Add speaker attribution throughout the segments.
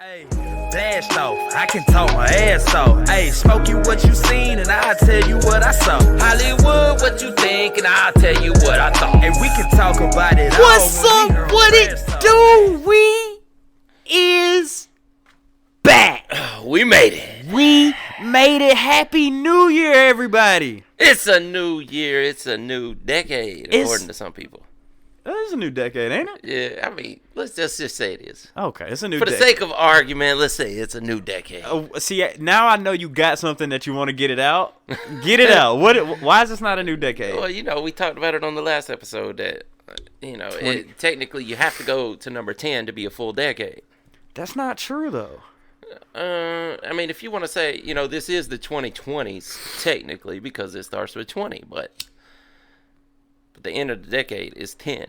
Speaker 1: Hey, blast off, I can talk my ass off. Hey, smoke you what you seen and I'll tell you what I saw. Hollywood, what you think and I'll tell you what I thought. And we can talk about it all.
Speaker 2: What's up? What it do? We is back.
Speaker 1: We made it.
Speaker 2: We made it. Happy New Year, everybody.
Speaker 3: It's a new year. It's a new decade, according to some people.
Speaker 2: It's a new decade, ain't it?
Speaker 3: Yeah, I mean, let's just say it is.
Speaker 2: Okay, it's a new
Speaker 3: For
Speaker 2: decade.
Speaker 3: the sake of argument, let's say it's a new decade.
Speaker 2: See, now I know you got something that you want to get it out. Get it out. Why is this not a new decade?
Speaker 3: Well, we talked about it on the last episode that, technically you have to go to number 10 to be a full decade.
Speaker 2: That's not true, though.
Speaker 3: I mean, if you want to say, this is the 2020s, technically, because it starts with 20, but the end of the decade is 10.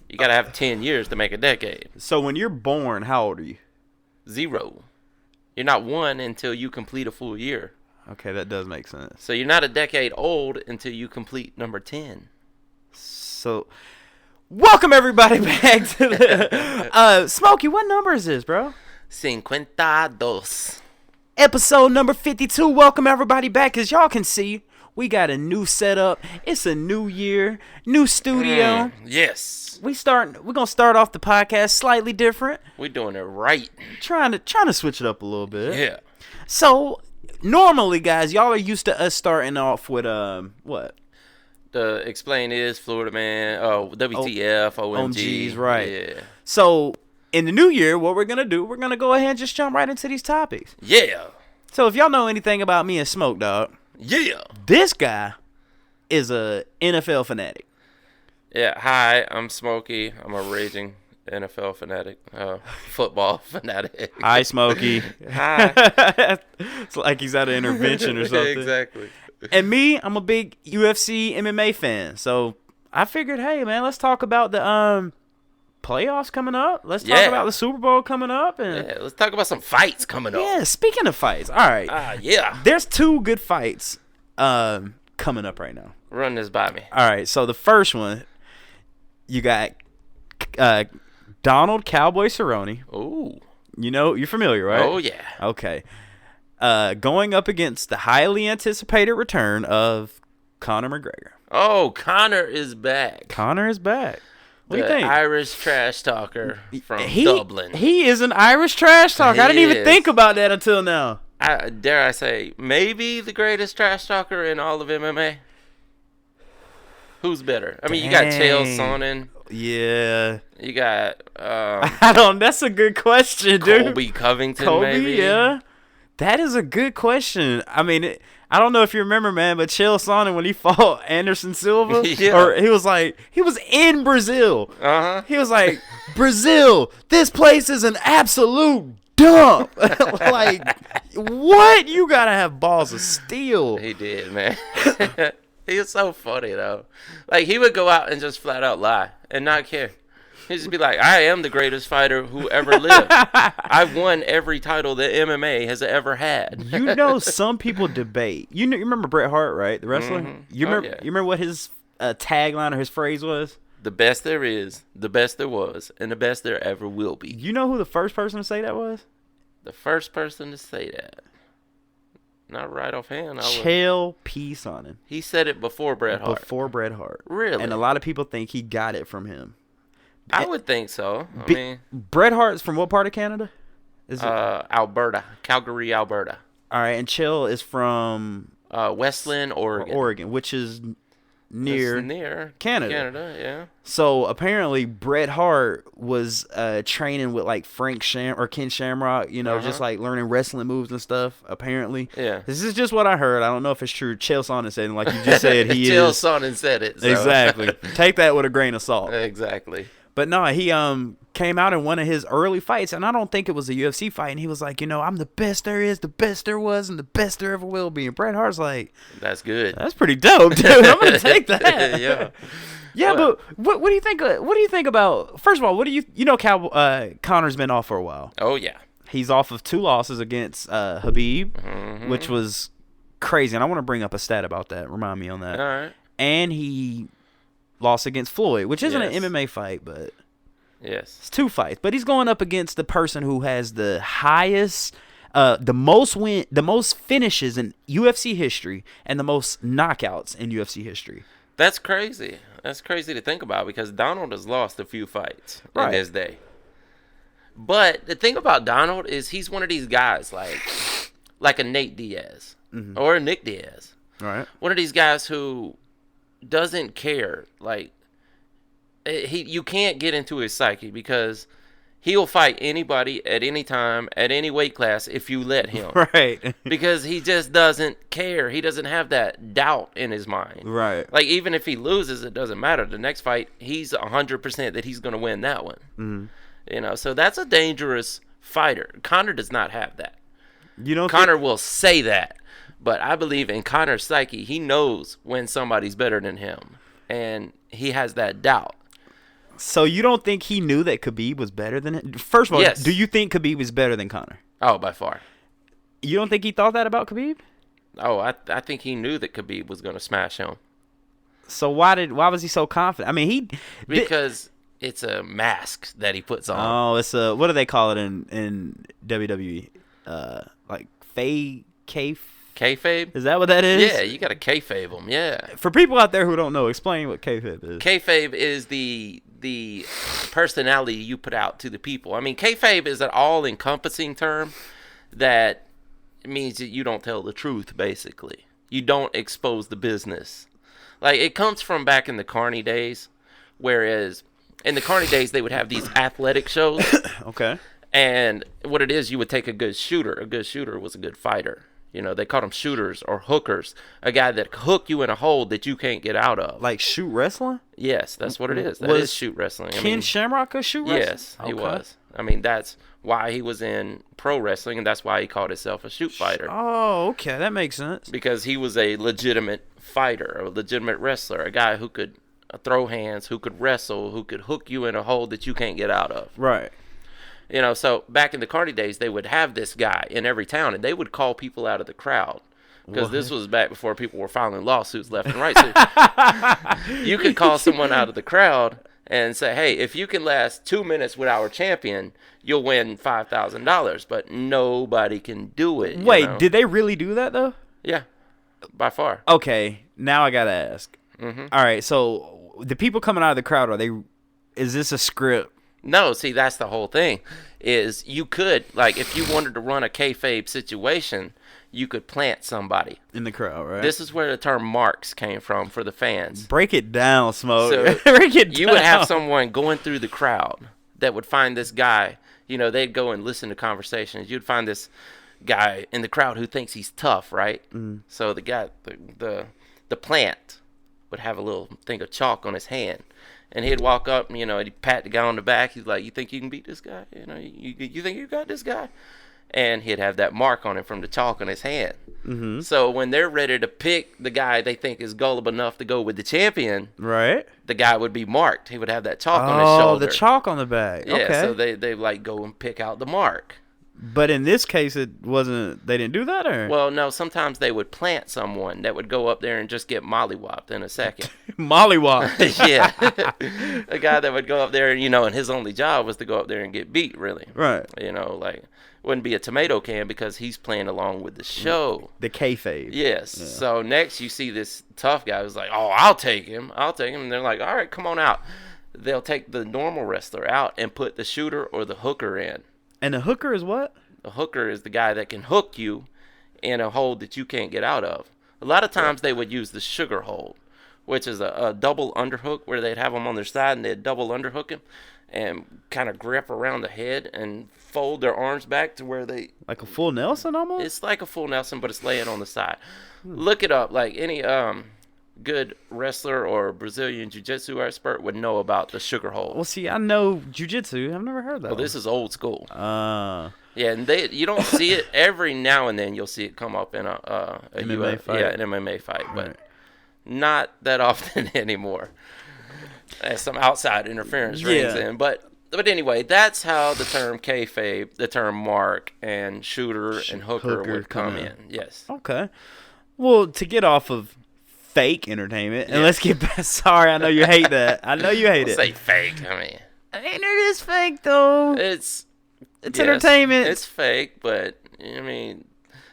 Speaker 3: You got to have 10 years to make a decade.
Speaker 2: So when you're born, how old are you?
Speaker 3: 0. You're not 1 until you complete a full year.
Speaker 2: Okay, that does make sense.
Speaker 3: So you're not a decade old until you complete number 10.
Speaker 2: So, welcome everybody back to the... Smokey, what number is this, bro?
Speaker 3: 52.
Speaker 2: Episode number 52. Welcome everybody back. As y'all can see, we got a new setup. It's a new year, new studio.
Speaker 3: Yes.
Speaker 2: We're gonna start off the podcast slightly different.
Speaker 3: We're doing it right.
Speaker 2: Trying to switch it up a little bit.
Speaker 3: Yeah.
Speaker 2: So normally, guys, y'all are used to us starting off with what?
Speaker 3: The explain is Florida man. Oh, WTF, OMG.
Speaker 2: Right.
Speaker 3: Yeah.
Speaker 2: So in the new year, what we're gonna do? We're gonna go ahead and just jump right into these topics.
Speaker 3: Yeah.
Speaker 2: So if y'all know anything about me and Smoke Dog.
Speaker 3: Yeah.
Speaker 2: This guy is a NFL fanatic.
Speaker 3: Yeah. Hi, I'm Smokey. I'm a raging NFL fanatic. Football fanatic.
Speaker 2: Hi, Smokey.
Speaker 3: Hi.
Speaker 2: It's like he's at an intervention or something.
Speaker 3: Exactly.
Speaker 2: And me, I'm a big UFC MMA fan. So I figured, hey, man, let's talk about the playoffs coming up. Let's talk about the Super Bowl coming up. And
Speaker 3: let's talk about some fights coming up.
Speaker 2: Yeah, speaking of fights, all right.
Speaker 3: Yeah.
Speaker 2: There's 2 good fights coming up right now.
Speaker 3: Run this by me.
Speaker 2: All right, so the first one, you got Donald Cowboy Cerrone.
Speaker 3: Ooh.
Speaker 2: You're familiar, right?
Speaker 3: Oh, yeah.
Speaker 2: Okay. Going up against the highly anticipated return of Conor McGregor.
Speaker 3: Oh, Conor is back.
Speaker 2: Conor is back. What do you think?
Speaker 3: Irish trash talker from Dublin.
Speaker 2: He is an Irish trash talker. I didn't even think about that until now.
Speaker 3: Dare I say, maybe the greatest trash talker in all of MMA? Who's better? I mean, you got Chael Sonnen.
Speaker 2: Yeah.
Speaker 3: You got...
Speaker 2: That's a good question, dude.
Speaker 3: Colby Covington, maybe?
Speaker 2: Yeah. That is a good question. I mean, I don't know if you remember, man, but Chael Sonnen, when he fought Anderson Silva, or he was in Brazil.
Speaker 3: Uh-huh.
Speaker 2: He was like, Brazil, this place is an absolute dump. Like, what? You got to have balls of steel.
Speaker 3: He did, man. He was so funny, though. Like, he would go out and just flat out lie and not care. He'd just be like, I am the greatest fighter who ever lived. I've won every title that MMA has ever had.
Speaker 2: Some people debate. You remember Bret Hart, right? The wrestler?
Speaker 3: Mm-hmm.
Speaker 2: You remember what his tagline or his phrase was?
Speaker 3: The best there is, the best there was, and the best there ever will be.
Speaker 2: You know who the first person to say that was?
Speaker 3: The first person to say that. Not right offhand.
Speaker 2: Chael P. Sonnen.
Speaker 3: He said it before Bret Hart.
Speaker 2: Before Bret Hart.
Speaker 3: Really?
Speaker 2: And a lot of people think he got it from him.
Speaker 3: I would think so. I mean,
Speaker 2: Bret Hart's from what part of Canada?
Speaker 3: Alberta. Calgary, Alberta.
Speaker 2: All right, and Chael is from...
Speaker 3: Westland, Oregon.
Speaker 2: Oregon, which is near Canada.
Speaker 3: Canada, yeah.
Speaker 2: So apparently Bret Hart was training with like Ken Shamrock, just like learning wrestling moves and stuff. Apparently,
Speaker 3: yeah.
Speaker 2: This is just what I heard. I don't know if it's true. Chael Sonnen said, like you just said, he
Speaker 3: Chael
Speaker 2: is.
Speaker 3: Sonnen said it. So.
Speaker 2: Exactly. Take that with a grain of salt.
Speaker 3: Exactly.
Speaker 2: But no, he came out in one of his early fights, and I don't think it was a UFC fight, and he was like, I'm the best there is, the best there was, and the best there ever will be. And Bret Hart's like,
Speaker 3: that's good.
Speaker 2: That's pretty dope, dude. I'm gonna take that.
Speaker 3: Yeah.
Speaker 2: Yeah, but what do you think? What do you think about? First of all, what do Conor's been off for a while.
Speaker 3: Oh yeah.
Speaker 2: He's off of 2 losses against Khabib, which was crazy, and I want to bring up a stat about that. Remind me on that.
Speaker 3: All right.
Speaker 2: And he lost against Floyd, which isn't an MMA fight, but
Speaker 3: Yes.
Speaker 2: It's 2 fights, but he's going up against the person who has the highest, the most finishes in UFC history, and the most knockouts in UFC history.
Speaker 3: That's crazy. That's crazy to think about because Donald has lost a few fights in his day. But the thing about Donald is he's one of these guys like a Nate Diaz or a Nick Diaz.
Speaker 2: Right.
Speaker 3: One of these guys who doesn't care. Like you can't get into his psyche because he'll fight anybody at any time at any weight class if you let him.
Speaker 2: Right.
Speaker 3: Because he just doesn't care. He doesn't have that doubt in his mind.
Speaker 2: Right.
Speaker 3: Like even if he loses, it doesn't matter. The next fight, he's 100% that he's going to win that one.
Speaker 2: Mm-hmm.
Speaker 3: You know, so that's a dangerous fighter. Conor does not have that.
Speaker 2: You don't
Speaker 3: Conor will say that, but I believe in Conor's psyche, he knows when somebody's better than him, and he has that doubt.
Speaker 2: So you don't think he knew that Khabib was better than him? First of all,
Speaker 3: Yes.
Speaker 2: do you think Khabib was better than Conor?
Speaker 3: Oh, by far.
Speaker 2: You don't think he thought that about Khabib?
Speaker 3: Oh, I think he knew that Khabib was going to smash him.
Speaker 2: So why was he so confident? I mean,
Speaker 3: Because it's a mask that he puts on.
Speaker 2: Oh, it's a, what do they call it in WWE? Like
Speaker 3: Kayfabe?
Speaker 2: Is that what that is?
Speaker 3: Yeah, you got to kayfabe them, yeah.
Speaker 2: For people out there who don't know, explain what kayfabe is.
Speaker 3: Kayfabe is the personality you put out to the people. I mean, kayfabe is an all-encompassing term that means that you don't tell the truth, basically. You don't expose the business. Like, it comes from back in the Carney days, whereas in the Carney days, they would have these athletic shows.
Speaker 2: Okay.
Speaker 3: And what it is, you would take a good shooter. A good shooter was a good fighter. You know, they called them shooters or hookers. A guy that hook you in a hold that you can't get out of.
Speaker 2: Like shoot wrestling?
Speaker 3: Yes, that's what it is. That is shoot wrestling.
Speaker 2: Ken Shamrock a shoot wrestler?
Speaker 3: Yes, he was. I mean, that's why he was in pro wrestling, and that's why he called himself a shoot fighter.
Speaker 2: Oh, okay. That makes sense.
Speaker 3: Because he was a legitimate fighter, a legitimate wrestler, a guy who could throw hands, who could wrestle, who could hook you in a hold that you can't get out of.
Speaker 2: Right.
Speaker 3: You know, so back in the Carney days, they would have this guy in every town, and they would call people out of the crowd. Because this was back before people were filing lawsuits left and right. So you could call someone out of the crowd and say, hey, if you can last 2 minutes with our champion, you'll win $5,000. But nobody can do it.
Speaker 2: Wait, did they really do that, though?
Speaker 3: Yeah, by far.
Speaker 2: Okay, now I got to ask.
Speaker 3: Mm-hmm.
Speaker 2: All right, so the people coming out of the crowd, is this a script?
Speaker 3: No, see, that's the whole thing, is you could, like, if you wanted to run a kayfabe situation, you could plant somebody
Speaker 2: In the crowd, right?
Speaker 3: This is where the term marks came from for the fans.
Speaker 2: Break it down, Smoke.
Speaker 3: So
Speaker 2: Break it down.
Speaker 3: You would have someone going through the crowd that would find this guy. You know, they'd go and listen to conversations. You'd find this guy in the crowd who thinks he's tough, right? Mm. So the guy, the plant would have a little thing of chalk on his hand. And he'd walk up and, you know, he'd pat the guy on the back. He's like, you think you can beat this guy? You know, you think you got this guy? And he'd have that mark on him from the chalk on his hand. Mm-hmm. So when they're ready to pick the guy they think is gullible enough to go with the champion,
Speaker 2: right?
Speaker 3: The guy would be marked. He would have that chalk on his shoulder.
Speaker 2: Oh, the chalk on the back.
Speaker 3: Yeah,
Speaker 2: okay.
Speaker 3: So they like go and pick out the mark.
Speaker 2: But in this case, it wasn't. They didn't do that, or
Speaker 3: well, no. Sometimes they would plant someone that would go up there and just get mollywopped in a second.
Speaker 2: Mollywopped.
Speaker 3: Yeah, a guy that would go up there, you know, and his only job was to go up there and get beat. Really,
Speaker 2: right?
Speaker 3: You know, like wouldn't be a tomato can because he's playing along with the show.
Speaker 2: The kayfabe.
Speaker 3: Yes. Yeah. So next you see this tough guy who's like, "Oh, I'll take him. And they're like, "All right, come on out." They'll take the normal wrestler out and put the shooter or the hooker in.
Speaker 2: And the hooker is what?
Speaker 3: The hooker is the guy that can hook you in a hold that you can't get out of. A lot of times they would use the sugar hold, which is a double underhook where they'd have them on their side and they'd double underhook him and kind of grip around the head and fold their arms back to where they...
Speaker 2: Like a full Nelson almost?
Speaker 3: It's like a full Nelson, but it's laying on the side. Look it up. Like any good wrestler or Brazilian jiu-jitsu expert would know about the sugar hold.
Speaker 2: Well, see, I know jiu-jitsu. I've never heard that.
Speaker 3: Well, this is old school.
Speaker 2: Yeah,
Speaker 3: and you don't see it every now and then. You'll see it come up in a
Speaker 2: MMA fight.
Speaker 3: Yeah, an MMA fight, but not that often anymore. As some outside interference rings in, but anyway, that's how the term kayfabe, the term mark, and shooter and hooker would come in. Yes.
Speaker 2: Okay. Well, to get off of fake entertainment, and let's get back. Sorry, I know you hate that. I know you hate it.
Speaker 3: Say fake. I mean,
Speaker 2: I mean, it is fake though.
Speaker 3: It's yes,
Speaker 2: entertainment.
Speaker 3: It's fake, but I mean,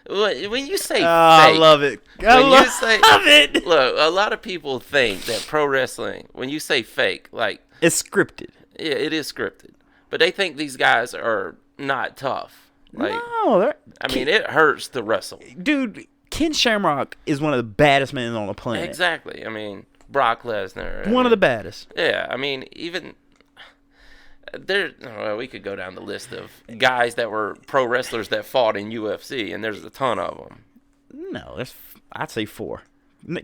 Speaker 3: when you say fake,
Speaker 2: I love it.
Speaker 3: you say,
Speaker 2: love it.
Speaker 3: Look, a lot of people think that pro wrestling, when you say fake, like
Speaker 2: It's scripted.
Speaker 3: yeah, it is scripted, but they think these guys are not tough. Like,
Speaker 2: No,
Speaker 3: I mean, it hurts to wrestle.
Speaker 2: dude, Ken Shamrock is one of the baddest men on the planet.
Speaker 3: Exactly. I mean, Brock Lesnar.
Speaker 2: One of the baddest.
Speaker 3: Yeah, I mean, even there. Well, we could go down the list of guys that were pro wrestlers that fought in UFC, and there's a ton of them.
Speaker 2: No, I'd say 4.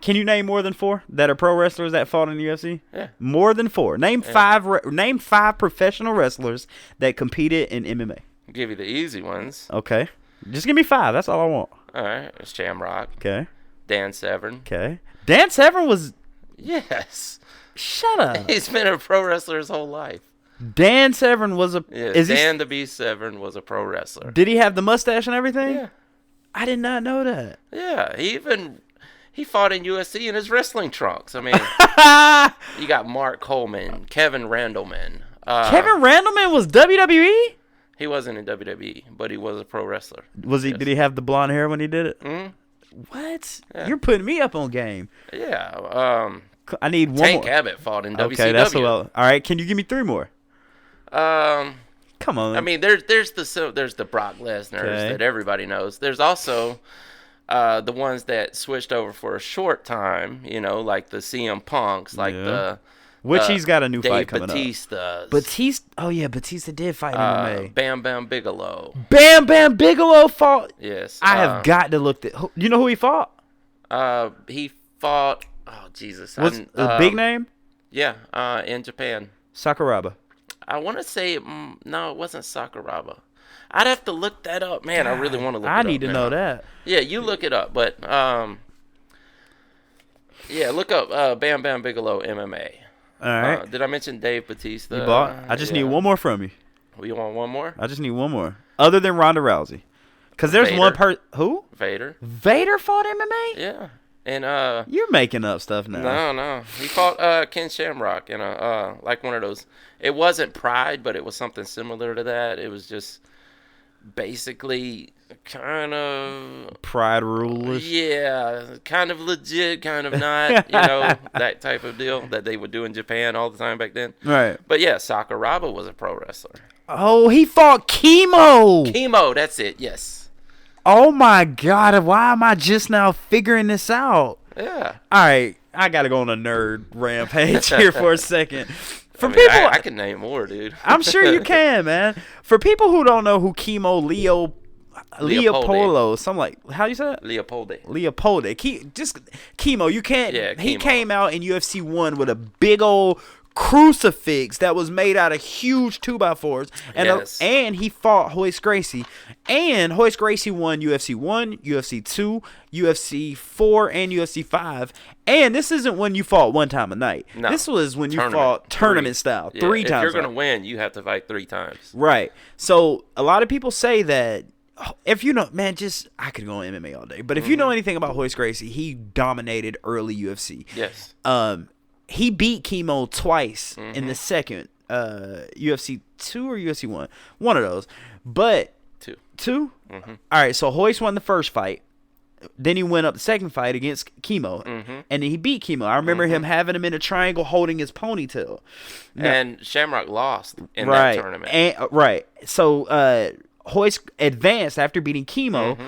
Speaker 2: Can you name more than 4 that are pro wrestlers that fought in the UFC?
Speaker 3: Yeah.
Speaker 2: More than 4. Name 5. Name 5 professional wrestlers that competed in MMA.
Speaker 3: I'll give you the easy ones.
Speaker 2: Okay. Just give me 5. That's all I want.
Speaker 3: All right, it's Shamrock,
Speaker 2: Okay.
Speaker 3: Dan Severn.
Speaker 2: Okay. Dan Severn was.
Speaker 3: Yes,
Speaker 2: Shut up.
Speaker 3: he's been a pro wrestler his whole life.
Speaker 2: Dan Severn was a.
Speaker 3: Yeah,
Speaker 2: Is
Speaker 3: Dan the Beast Severn was a pro wrestler.
Speaker 2: Did he have the mustache and everything?
Speaker 3: Yeah,
Speaker 2: I did not know that.
Speaker 3: yeah. He fought in UFC in his wrestling trunks. I mean, you got Mark Coleman, Kevin Randleman.
Speaker 2: Kevin Randleman was WWE?
Speaker 3: He wasn't in WWE, but he was a pro wrestler.
Speaker 2: Was he?
Speaker 3: Yes.
Speaker 2: Did he have the blonde hair when he did it?
Speaker 3: Mhm.
Speaker 2: What?
Speaker 3: Yeah.
Speaker 2: You're putting me up on game.
Speaker 3: Yeah.
Speaker 2: I need one
Speaker 3: Tank
Speaker 2: more.
Speaker 3: Abbott fought in WCW.
Speaker 2: Okay, that's all right. Can you give me 3 more?
Speaker 3: Um,
Speaker 2: Come on.
Speaker 3: I mean, there's the Brock Lesnar's
Speaker 2: Okay.
Speaker 3: that everybody knows. There's also the ones that switched over for a short time. You know, like the CM Punks, like
Speaker 2: Yeah.
Speaker 3: the
Speaker 2: Which he's got a new
Speaker 3: Dave
Speaker 2: fight coming
Speaker 3: Bautista's,
Speaker 2: up. Batista. Oh yeah, Batista did fight MMA.
Speaker 3: Bam Bam Bigelow.
Speaker 2: Bam Bam Bigelow fought.
Speaker 3: Yes,
Speaker 2: I have got to look. You know who he fought?
Speaker 3: He fought. Oh Jesus!
Speaker 2: What's the big name?
Speaker 3: Yeah, in Japan.
Speaker 2: Sakuraba.
Speaker 3: I want to say no, it wasn't Sakuraba. I'd have to look that up, man. I really want to look.
Speaker 2: I
Speaker 3: it
Speaker 2: need
Speaker 3: up
Speaker 2: to
Speaker 3: now.
Speaker 2: know that.
Speaker 3: Yeah, you look it up, but yeah, look up Bam Bam Bigelow MMA.
Speaker 2: All right.
Speaker 3: Did I mention Dave Bautista?
Speaker 2: You bought. I just need one more from you.
Speaker 3: You want one more?
Speaker 2: I just need one more, other than Ronda Rousey, because there's one
Speaker 3: Vader.
Speaker 2: Who?
Speaker 3: Vader.
Speaker 2: Vader fought MMA.
Speaker 3: Yeah, and
Speaker 2: You're making up stuff now.
Speaker 3: no, he fought Ken Shamrock in a like one of those. It wasn't Pride, but it was something similar to that. It was just basically kind of
Speaker 2: Pride rulers.
Speaker 3: yeah, kind of legit, kind of not, you know, that type of deal that they would do in Japan all the time back then.
Speaker 2: Right.
Speaker 3: But yeah, Sakuraba was a pro wrestler.
Speaker 2: Oh, he fought Chemo.
Speaker 3: Chemo, that's it. Yes.
Speaker 2: Oh my God! Why am I just now figuring this out?
Speaker 3: Yeah.
Speaker 2: All right, I gotta go on a nerd rampage here for a second. For
Speaker 3: I mean,
Speaker 2: people,
Speaker 3: I can name more, dude.
Speaker 2: I'm sure you can, man. For people who don't know who Leopoldo, something like, how you say it?
Speaker 3: Leopoldo.
Speaker 2: Leopoldo. Just Chemo. You can't.
Speaker 3: Yeah,
Speaker 2: He
Speaker 3: Chemo.
Speaker 2: came out in UFC 1 with a big old crucifix that was made out of huge 2x4s,
Speaker 3: Yes.
Speaker 2: and he fought Hoist Gracie, and Hoist Gracie won UFC 1, UFC 2, UFC 4, and UFC 5. And this isn't when you fought one time a night.
Speaker 3: No.
Speaker 2: This was when you
Speaker 3: Tournament.
Speaker 2: fought tournament style,
Speaker 3: Yeah,
Speaker 2: 3
Speaker 3: if
Speaker 2: times.
Speaker 3: you're going to
Speaker 2: out.
Speaker 3: win, you have to fight 3 times.
Speaker 2: Right. So a lot of people say that if you know, man, I could go on MMA all day. But if you know anything about Hoist Gracie, he dominated early UFC.
Speaker 3: Yes.
Speaker 2: He beat Chemo twice in the second UFC 2 or UFC 1. One of those. But
Speaker 3: 2.
Speaker 2: 2? All right, so Hoist won the first fight. Then he went up the second fight against Chemo. And then he beat Chemo. I remember him having him in a triangle holding his ponytail.
Speaker 3: And Shamrock lost in
Speaker 2: Right.
Speaker 3: that tournament.
Speaker 2: And, right. So Hoist advanced after beating Chemo,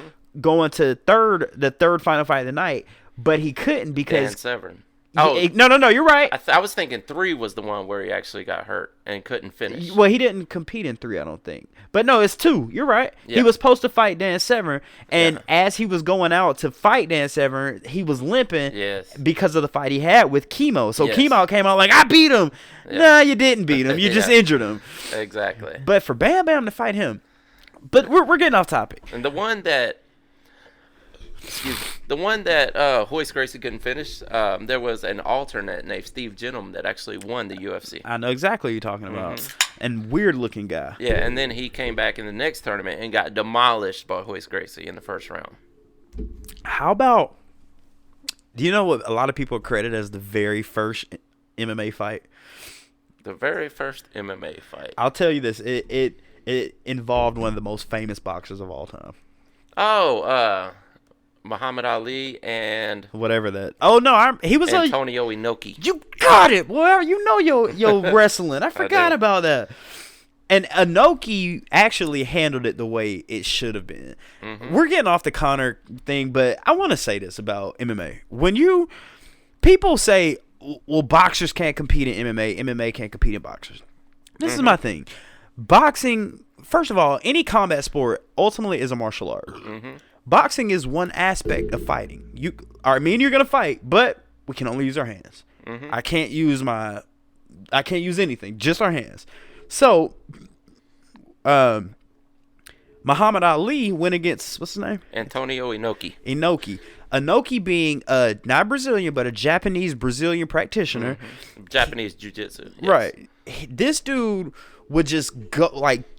Speaker 2: going to the third final fight of the night, but he couldn't
Speaker 3: Dan
Speaker 2: because
Speaker 3: Severn. Oh,
Speaker 2: no, you're right.
Speaker 3: I was thinking 3 was the one where he actually got hurt and couldn't finish.
Speaker 2: Well, he didn't compete in 3, I don't think. But no, it's 2. You're right. He
Speaker 3: Yeah.
Speaker 2: was supposed to fight Dan Severn, and
Speaker 3: Yeah.
Speaker 2: as he was going out to fight Dan Severn, he was limping
Speaker 3: Yes.
Speaker 2: because of the fight he had with Chemo. So
Speaker 3: Yes.
Speaker 2: Chemo came out like, I beat him.
Speaker 3: Yeah.
Speaker 2: Nah, you didn't beat him. You just
Speaker 3: Yeah.
Speaker 2: injured him.
Speaker 3: Exactly.
Speaker 2: But for Bam Bam to fight him. But we're getting off topic.
Speaker 3: And the one that Hoist Gracie couldn't finish, there was an alternate named Steve Jenham that actually won the UFC.
Speaker 2: I know exactly what you're talking about. And weird looking guy.
Speaker 3: Yeah, and then he came back in the next tournament and got demolished by Hoist Gracie in the first round.
Speaker 2: How about, do you know what a lot of people credit as the very first MMA fight?
Speaker 3: The very first MMA fight.
Speaker 2: I'll tell you this. It involved one of the most famous boxers of all time.
Speaker 3: Oh, Muhammad Ali and
Speaker 2: Whatever that. Oh no, he was
Speaker 3: Antonio Inoki.
Speaker 2: You got it, boy. You know your wrestling. I forgot about that. And Inoki actually handled it the way it should have been. Mm-hmm. We're getting off the Conor thing, but I want to say this about MMA. When people say, well, boxers can't compete in MMA can't compete in boxers. This is my thing. Boxing, first of all, any combat sport ultimately is a martial art. Mm-hmm. Boxing is one aspect of fighting. Me and you're gonna fight, but we can only use our hands. Mm-hmm. I can't use anything, just our hands. So, Muhammad Ali went against, what's his name?
Speaker 3: Antonio Inoki.
Speaker 2: Inoki being not Brazilian, but a Japanese Brazilian practitioner.
Speaker 3: Mm-hmm. Japanese jiu-jitsu. Yes.
Speaker 2: Right. This dude would just go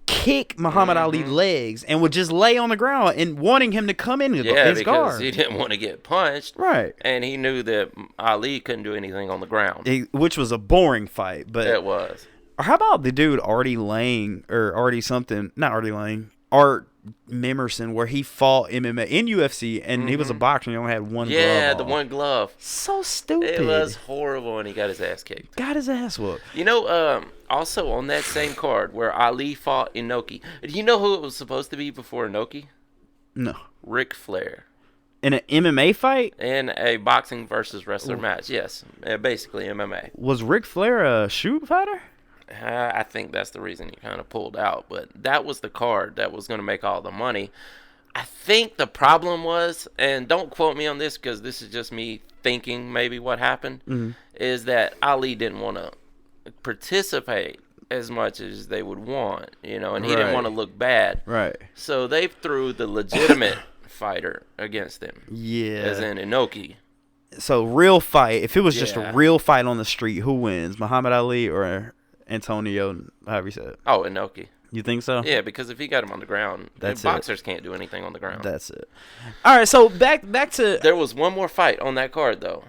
Speaker 2: kick Muhammad Ali legs and would just lay on the ground and wanting him to come in his
Speaker 3: because
Speaker 2: guard.
Speaker 3: He didn't want to get punched.
Speaker 2: Right.
Speaker 3: And he knew that Ali couldn't do anything on the ground.
Speaker 2: Which was a boring fight. But
Speaker 3: it was.
Speaker 2: Or how about the dude Artie Lang or Artie something, not Artie Lang, Art Mimerson, where he fought MMA in UFC and he was a boxer and he only had one glove.
Speaker 3: Yeah, the one glove.
Speaker 2: So stupid.
Speaker 3: It was horrible and he got his ass kicked.
Speaker 2: Got his ass whooped.
Speaker 3: You know, also on that same card where Ali fought Inoki, do you know who it was supposed to be before Inoki?
Speaker 2: No.
Speaker 3: Ric Flair.
Speaker 2: In an MMA fight?
Speaker 3: In a boxing versus wrestler match, yes. Basically MMA.
Speaker 2: Was Ric Flair a shoot fighter?
Speaker 3: I think that's the reason he kind of pulled out. But that was the card that was going to make all the money. I think the problem was, and don't quote me on this because this is just me thinking maybe what happened, is that Ali didn't want to participate as much as they would want, and he didn't want to look bad.
Speaker 2: Right.
Speaker 3: So they threw the legitimate fighter against him.
Speaker 2: Yeah.
Speaker 3: As in Inoki.
Speaker 2: So real fight, if it was just a real fight on the street, who wins? Muhammad Ali or Antonio, however you said it?
Speaker 3: Oh, Inoki.
Speaker 2: You think so?
Speaker 3: Yeah, because if he got him on the ground, boxers can't do anything on the ground.
Speaker 2: That's it. All right, so back to...
Speaker 3: There was one more fight on that card, though.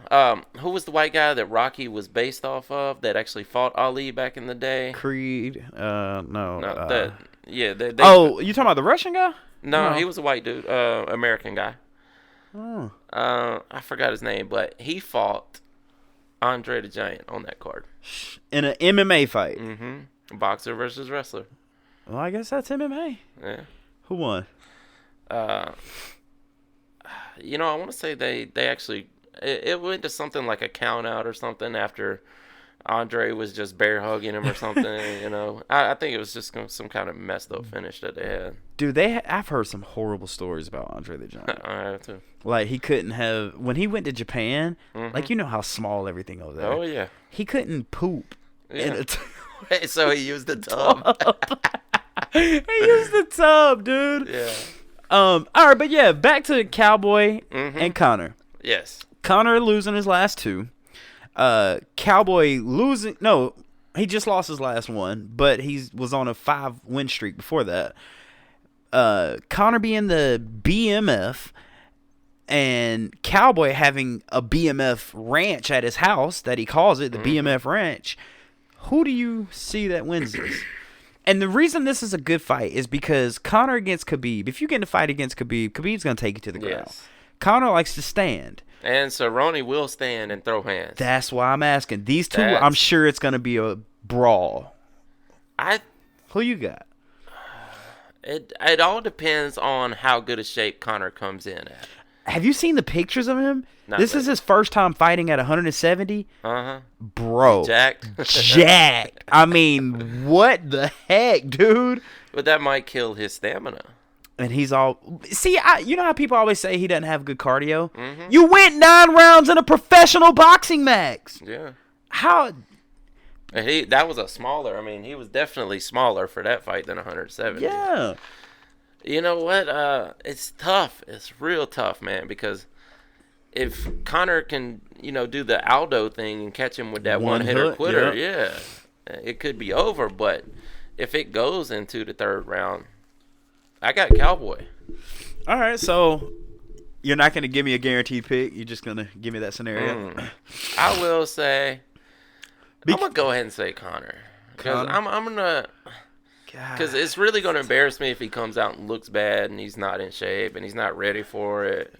Speaker 3: Who was the white guy that Rocky was based off of that actually fought Ali back in the day?
Speaker 2: Creed? No.
Speaker 3: you talking
Speaker 2: about the Russian guy?
Speaker 3: No, he was a white dude, American guy.
Speaker 2: Oh.
Speaker 3: I forgot his name, but he fought Andre the Giant on that card.
Speaker 2: In an MMA fight?
Speaker 3: Mm-hmm. Boxer versus wrestler.
Speaker 2: Well, I guess that's MMA.
Speaker 3: Yeah.
Speaker 2: Who won?
Speaker 3: I want to say they actually it went to something like a count out or something after Andre was just bear hugging him or something. I think it was just some kind of messed up finish that they had.
Speaker 2: Dude, I've heard some horrible stories about Andre the Giant.
Speaker 3: I have too.
Speaker 2: Like he couldn't have when he went to Japan. Like how small everything over there.
Speaker 3: Oh yeah.
Speaker 2: He couldn't poop.
Speaker 3: Yeah. So he used the tub.
Speaker 2: He used the tub, dude.
Speaker 3: Yeah.
Speaker 2: All right, but yeah, back to Cowboy and Conor.
Speaker 3: Yes.
Speaker 2: Conor losing his last two. Cowboy losing. No, he just lost his last one, but he was on a 5-win streak before that. Conor being the BMF and Cowboy having a BMF ranch at his house that he calls it, the BMF ranch. Who do you see that wins this? And the reason this is a good fight is because Conor against Khabib. If you get in a fight against Khabib, Khabib's going to take you to the ground.
Speaker 3: Yes.
Speaker 2: Conor likes to stand.
Speaker 3: And Cerrone will stand and throw hands.
Speaker 2: That's why I'm asking. These two, I'm sure it's going to be a brawl. Who you got?
Speaker 3: It all depends on how good a shape Conor comes in at.
Speaker 2: Have you seen the pictures of him?
Speaker 3: This
Speaker 2: is his first time fighting at 170. Bro.
Speaker 3: Jacked.
Speaker 2: Jacked. I mean, what the heck, dude?
Speaker 3: But that might kill his stamina.
Speaker 2: And he's all... See, you know how people always say he doesn't have good cardio? You went 9 rounds in a professional boxing match.
Speaker 3: Yeah.
Speaker 2: How...
Speaker 3: That was a smaller... I mean, he was definitely smaller for that fight than 170.
Speaker 2: Yeah.
Speaker 3: You know what? It's tough. It's real tough, man, because if Conor can, do the Aldo thing and catch him with that one-hitter quitter, it could be over. But if it goes into the third round, I got Cowboy.
Speaker 2: All right, so you're not going to give me a guaranteed pick. You're just going to give me that scenario.
Speaker 3: I will say, I'm going to go ahead and say Conor. Because I'm gonna. Because it's really gonna embarrass me if he comes out and looks bad and he's not in shape and he's not ready for it.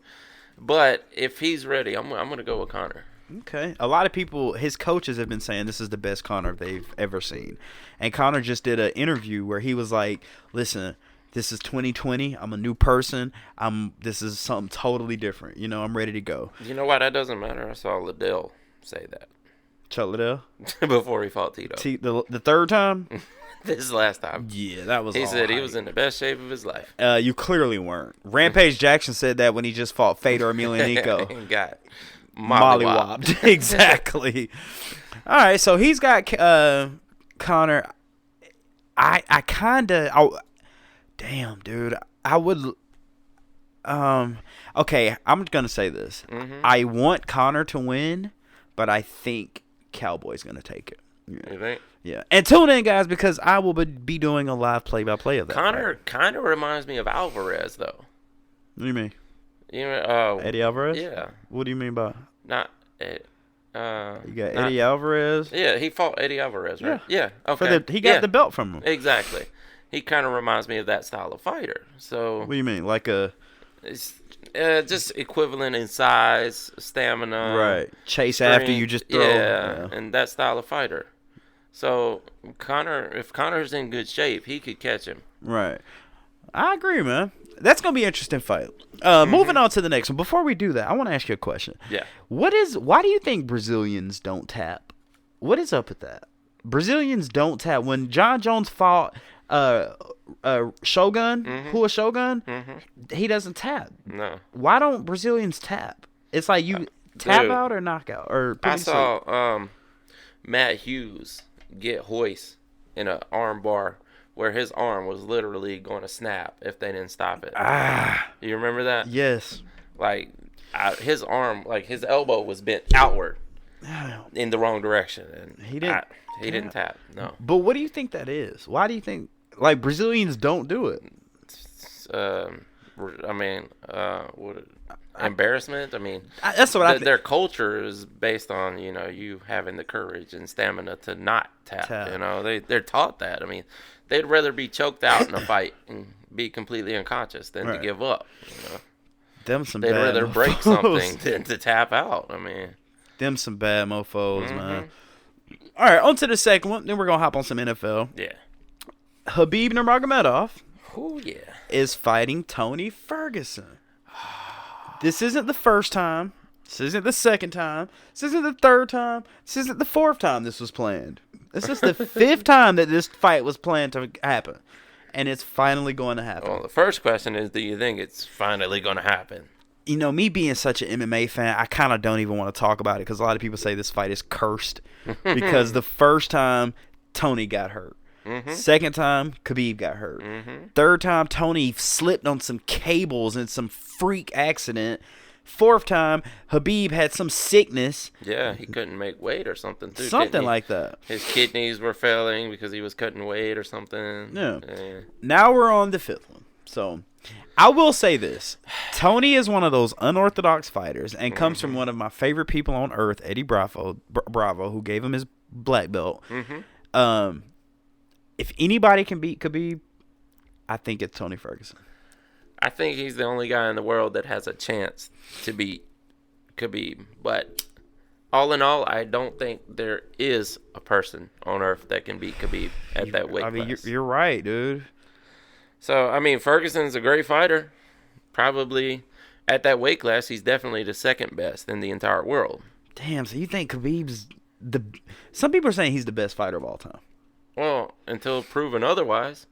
Speaker 3: But if he's ready, I'm gonna go with Conor.
Speaker 2: Okay. A lot of people, his coaches have been saying this is the best Conor they've ever seen. And Conor just did an interview where he was like, listen, this is 2020. I'm a new person. This is something totally different. You know, I'm ready to go.
Speaker 3: You know why? That doesn't matter. I saw Liddell say that.
Speaker 2: Chuck Liddell?
Speaker 3: Before he fought Tito.
Speaker 2: The third time?
Speaker 3: This last time.
Speaker 2: Yeah, that was
Speaker 3: He
Speaker 2: all
Speaker 3: said he
Speaker 2: hype.
Speaker 3: was in the best shape of his life.
Speaker 2: You clearly weren't. Rampage Jackson said that when he just fought Fedor Emelianenko.
Speaker 3: And got
Speaker 2: mollywopped. Exactly. All right, so he's got Conor. I kind of damn, dude. I would okay, I'm going to say this.
Speaker 3: Mm-hmm.
Speaker 2: I want Conor to win, but I think Cowboy's going to take it. Yeah.
Speaker 3: You think?
Speaker 2: Yeah. And tune in, guys, because I will be doing a live play-by-play of that.
Speaker 3: Conor kind of reminds me of Alvarez, though.
Speaker 2: What do you mean?
Speaker 3: You know,
Speaker 2: Eddie Alvarez?
Speaker 3: Yeah.
Speaker 2: What do you mean by?
Speaker 3: Not.
Speaker 2: You got Eddie Alvarez.
Speaker 3: Yeah, he fought Eddie Alvarez, right? Yeah. Okay.
Speaker 2: He got the belt from him.
Speaker 3: Exactly. He kind of reminds me of that style of fighter. So.
Speaker 2: What do you mean? Like a.
Speaker 3: It's just equivalent in size, stamina.
Speaker 2: Right. Chase after you just throw.
Speaker 3: Yeah, and that style of fighter. So if Conor's in good shape, he could catch him.
Speaker 2: Right. I agree, man. That's gonna be an interesting fight. Moving on to the next one. Before we do that, I want to ask you a question.
Speaker 3: Yeah.
Speaker 2: Why do you think Brazilians don't tap? What is up with that? Brazilians don't tap. When John Jones fought Shogun, who is Shogun, he doesn't tap.
Speaker 3: No.
Speaker 2: Why don't Brazilians tap? It's like you tap
Speaker 3: dude,
Speaker 2: out or knockout or.
Speaker 3: I saw Matt Hughes get hoist in an arm bar where his arm was literally going to snap if they didn't stop it. You remember that?
Speaker 2: Yes.
Speaker 3: Like his arm, like his elbow was bent outward in the wrong direction, and
Speaker 2: He didn't.
Speaker 3: He didn't tap. No.
Speaker 2: But what do you think that is? Why do you think like Brazilians don't do it?
Speaker 3: I mean, embarrassment. I mean,
Speaker 2: That's what I think.
Speaker 3: Their culture is based on you having the courage and stamina to not tap. You know, they're taught that. I mean, they'd rather be choked out in a fight and be completely unconscious than to give up. You know,
Speaker 2: Them some
Speaker 3: they'd
Speaker 2: bad
Speaker 3: rather break
Speaker 2: mofos.
Speaker 3: something than to tap out. I mean,
Speaker 2: Them some bad mofos, man. All right, on to the second one. Then we're gonna hop on some NFL.
Speaker 3: yeah.
Speaker 2: Khabib Nurmagomedov
Speaker 3: Oh yeah.
Speaker 2: is fighting Tony Ferguson. This isn't the first time. This isn't the second time. This isn't the third time. This isn't the fourth time this was planned. This is the fifth time that this fight was planned to happen. And it's finally going to happen.
Speaker 3: Well, the first question is, do you think it's finally going to happen?
Speaker 2: You know, me being such an MMA fan, I kind of don't even want to talk about it because a lot of people say this fight is cursed because the first time Tony got hurt. Second time, Khabib got hurt. Third time, Tony slipped on some cables in some freak accident. Fourth time, Khabib had some sickness.
Speaker 3: Yeah, he couldn't make weight or something, too.
Speaker 2: Something like that.
Speaker 3: His kidneys were failing because he was cutting weight or something.
Speaker 2: Yeah. Now we're on the fifth one. So, I will say this. Tony is one of those unorthodox fighters and comes from one of my favorite people on earth, Eddie Bravo, who gave him his black belt. If anybody can beat Khabib, I think it's Tony Ferguson.
Speaker 3: I think he's the only guy in the world that has a chance to beat Khabib. But all in all, I don't think there is a person on earth that can beat Khabib at that weight class.
Speaker 2: I mean, you're right, dude.
Speaker 3: So, I mean, Ferguson's a great fighter. Probably at that weight class, he's definitely the second best in the entire world.
Speaker 2: Damn, so you think Khabib's the... Some people are saying he's the best fighter of all time.
Speaker 3: Well, until proven otherwise.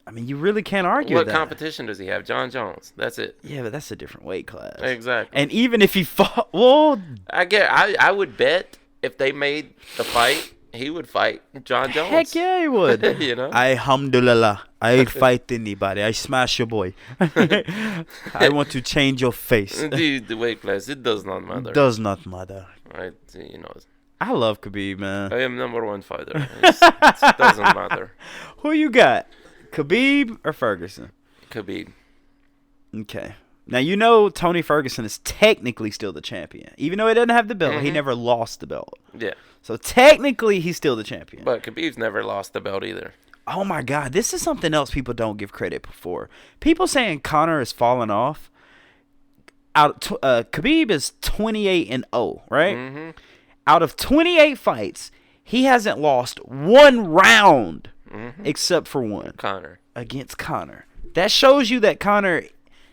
Speaker 2: I mean, you really can't argue
Speaker 3: What
Speaker 2: that.
Speaker 3: competition does he have? John Jones. That's it.
Speaker 2: Yeah, but that's a different weight class.
Speaker 3: Exactly.
Speaker 2: And even if he fought... Well...
Speaker 3: I would bet if they made the fight, he would fight John Jones.
Speaker 2: Heck yeah, he would.
Speaker 3: You know?
Speaker 2: Alhamdulillah. I fight anybody. I smash your boy. I want to change your face.
Speaker 3: The weight class, it does not matter.
Speaker 2: Does not matter.
Speaker 3: Right? You know,
Speaker 2: I love Khabib, man.
Speaker 3: I am number one fighter. It doesn't matter.
Speaker 2: Who you got? Khabib or Ferguson?
Speaker 3: Khabib.
Speaker 2: Okay. Now, you know Tony Ferguson is technically still the champion. Even though he doesn't have the belt, he never lost the belt.
Speaker 3: Yeah.
Speaker 2: So, technically, he's still the champion.
Speaker 3: But Khabib's never lost the belt either.
Speaker 2: Oh, my God. This is something else people don't give credit for. People saying Conor has fallen off. Khabib is 28-0, right? Mm-hmm. Out of 28 fights, he hasn't lost one round except for one. Against Conor. That shows you that Conor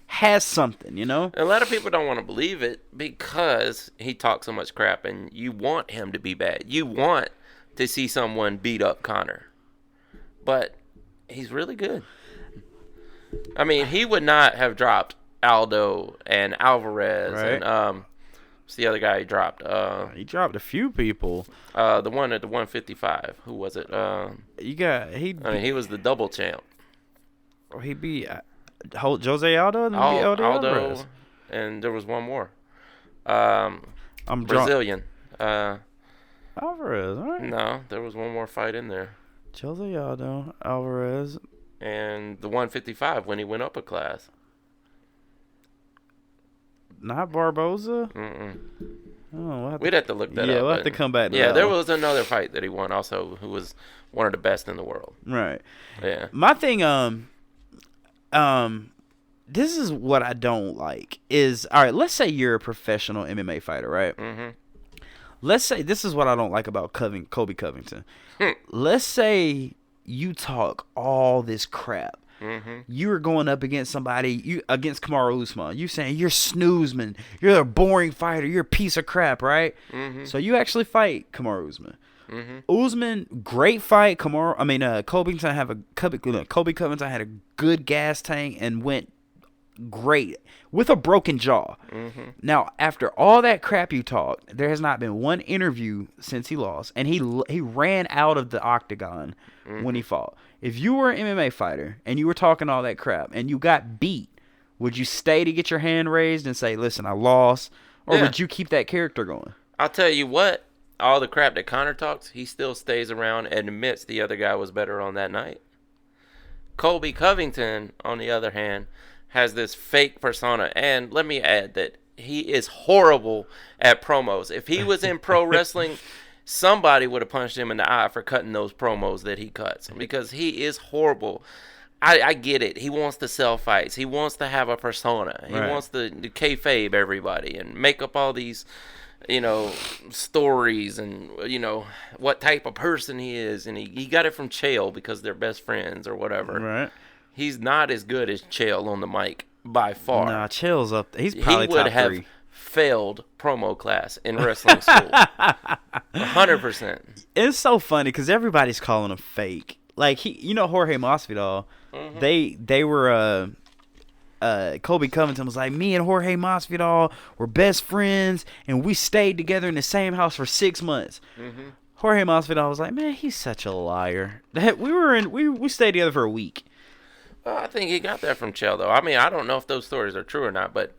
Speaker 2: has something, you know?
Speaker 3: A lot of people don't want to believe it because he talks so much crap, and you want him to be bad. You want to see someone beat up Conor. But he's really good. I mean, he would not have dropped Aldo and Alvarez and what's the other guy he dropped?
Speaker 2: He dropped a few people.
Speaker 3: The one at the 155. Who was it? He was the double champ.
Speaker 2: He beat Jose Aldo and
Speaker 3: Aldo, and there was one more. Brazilian.
Speaker 2: Alvarez, right?
Speaker 3: No, there was one more fight in there.
Speaker 2: Jose Aldo, Alvarez,
Speaker 3: and the 155 when he went up a class.
Speaker 2: Not Barboza?
Speaker 3: We'd have to look that up.
Speaker 2: Yeah, we'll have to come back to that.
Speaker 3: Yeah, there was another fight that he won also who was one of the best in the world.
Speaker 2: Right.
Speaker 3: Yeah.
Speaker 2: My thing, this is what I don't like is, all right, let's say you're a professional MMA fighter, right? Mm-hmm. Let's say, this is what I don't like about Colby Covington. Let's say you talk all this crap. Mm-hmm. You were going up against somebody, against Kamaru Usman. You saying you're snoozeman, you're a boring fighter, you're a piece of crap, right? Mm-hmm. So you actually fight Kamaru Usman. Mm-hmm. Usman, great fight. Colby Covington had a good gas tank and went great with a broken jaw. Mm-hmm. Now, after all that crap you talked, there has not been one interview since he lost, and he ran out of the octagon when he fought. If you were an MMA fighter and you were talking all that crap and you got beat, would you stay to get your hand raised and say, listen, I lost? Or would you keep that character going?
Speaker 3: I'll tell you what, all the crap that Conor talks, he still stays around and admits the other guy was better on that night. Colby Covington, on the other hand, has this fake persona. And let me add that he is horrible at promos. If he was in pro wrestling, somebody would have punched him in the eye for cutting those promos that he cuts because he is horrible. I get it. He wants to sell fights. He wants to have a persona. He wants to kayfabe everybody and make up all these, stories and, what type of person he is. And he got it from Chael because they're best friends or whatever.
Speaker 2: Right.
Speaker 3: He's not as good as Chael on the mic by far.
Speaker 2: Nah, Chael's up there. He's probably top 3.
Speaker 3: He would have failed promo class in wrestling school. 100%.
Speaker 2: It's so funny because everybody's calling him fake. Like, Jorge Masvidal, they were, Colby Covington was like, me and Jorge Masvidal were best friends, and we stayed together in the same house for 6 months. Mm-hmm. Jorge Masvidal was like, man, he's such a liar. We stayed together for a week.
Speaker 3: Well, I think he got that from Chael, though. I mean, I don't know if those stories are true or not, but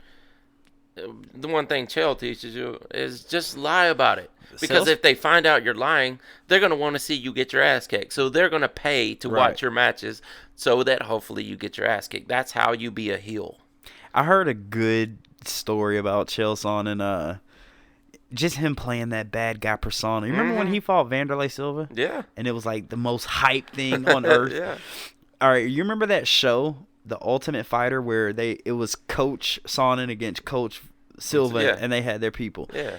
Speaker 3: the one thing Chael teaches you is just lie about it. Because if they find out you're lying, they're going to want to see you get your ass kicked. So they're going to pay to watch your matches so that hopefully you get your ass kicked. That's how you be a heel.
Speaker 2: I heard a good story about Chael Sonnen and just him playing that bad guy persona. You remember when he fought Wanderlei Silva? Yeah. And it was like the most hype thing on earth. Yeah. All right, you remember that show, The Ultimate Fighter, where it was Coach Sonnen against Coach Silva, and they had their people. Yeah.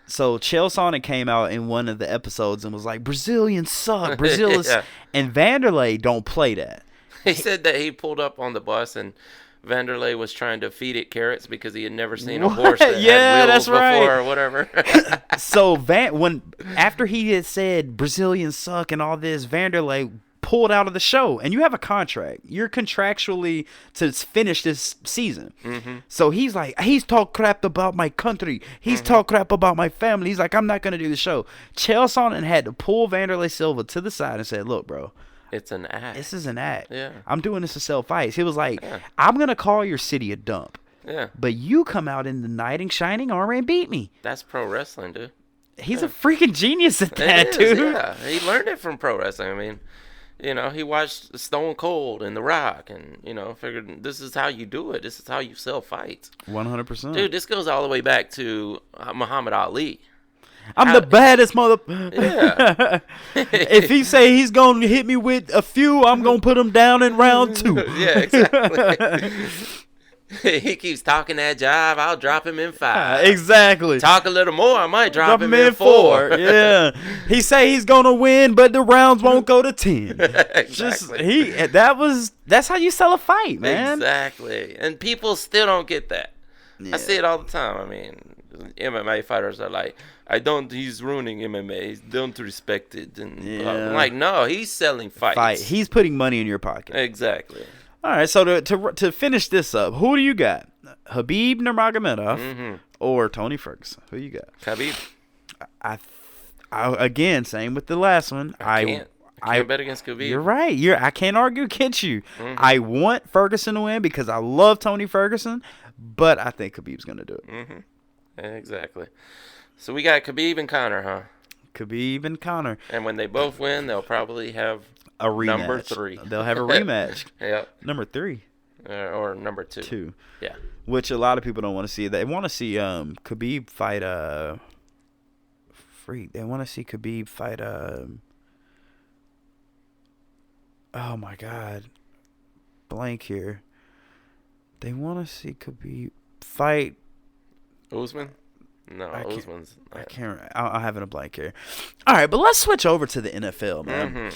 Speaker 2: So Chael Sonnen came out in one of the episodes and was like, Brazilians suck. Brazil is... And Wanderlei don't play that.
Speaker 3: He said that he pulled up on the bus and Wanderlei was trying to feed it carrots because he had never seen a horse that had wheels before or whatever.
Speaker 2: So after he had said Brazilians suck and all this, Wanderlei pulled out of the show, and you have a contract. You're contractually to finish this season. Mm-hmm. So he's like, he's talk crap about my country. He's talk crap about my family. He's like, I'm not going to do the show. Chael Sonnen had to pull Wanderlei Silva to the side and said, look, bro.
Speaker 3: It's an act.
Speaker 2: This is an act. Yeah. I'm doing this to sell fights. He was like, I'm going to call your city a dump. Yeah. But you come out in the knight in shining armor and beat me.
Speaker 3: That's pro wrestling, dude.
Speaker 2: He's a freaking genius at that, dude.
Speaker 3: Yeah. He learned it from pro wrestling. I mean, You know, he watched Stone Cold and The Rock, and figured this is how you do it. This is how you sell fights.
Speaker 2: 100%.
Speaker 3: Dude, this goes all the way back to Muhammad Ali.
Speaker 2: I'm the baddest mother.
Speaker 3: Yeah.
Speaker 2: If he say he's gonna hit me with a few, I'm gonna put him down in round 2.
Speaker 3: Yeah, exactly. He keeps talking that jive. I'll drop him in 5.
Speaker 2: Exactly.
Speaker 3: Talk a little more. I might drop him in 4.
Speaker 2: Yeah. He say he's gonna win, but the rounds won't go to 10.
Speaker 3: Exactly.
Speaker 2: That's how you sell a fight, man.
Speaker 3: Exactly. And people still don't get that.
Speaker 2: Yeah.
Speaker 3: I see it all the time. I mean, MMA fighters are like, he's ruining MMA. He don't respect it. And I'm like, no, he's selling fights.
Speaker 2: He's putting money in your pocket.
Speaker 3: Exactly.
Speaker 2: All right, so to finish this up, who do you got? Khabib Nurmagomedov or Tony Ferguson? Who you got?
Speaker 3: Khabib.
Speaker 2: I again, same with the last one.
Speaker 3: I can't bet against Khabib.
Speaker 2: You're right. I can't argue against you. I want Ferguson to win because I love Tony Ferguson, but I think Khabib's gonna do it.
Speaker 3: Exactly. So we got Khabib and Conor, huh?
Speaker 2: Khabib and Conor.
Speaker 3: And when they both win, they'll probably have
Speaker 2: A rematch.
Speaker 3: number 3.
Speaker 2: They'll have a rematch.
Speaker 3: Yep.
Speaker 2: Number 3.
Speaker 3: Or number 2.
Speaker 2: 2.
Speaker 3: Yeah.
Speaker 2: Which a lot of people don't want to see. They want to see Khabib fight They want to see Khabib fight oh my God. Blank here. They want to see Khabib fight
Speaker 3: Usman? No, Usman's.
Speaker 2: I can't. I'll have it in a blank here. All right, but let's switch over to the NFL, man.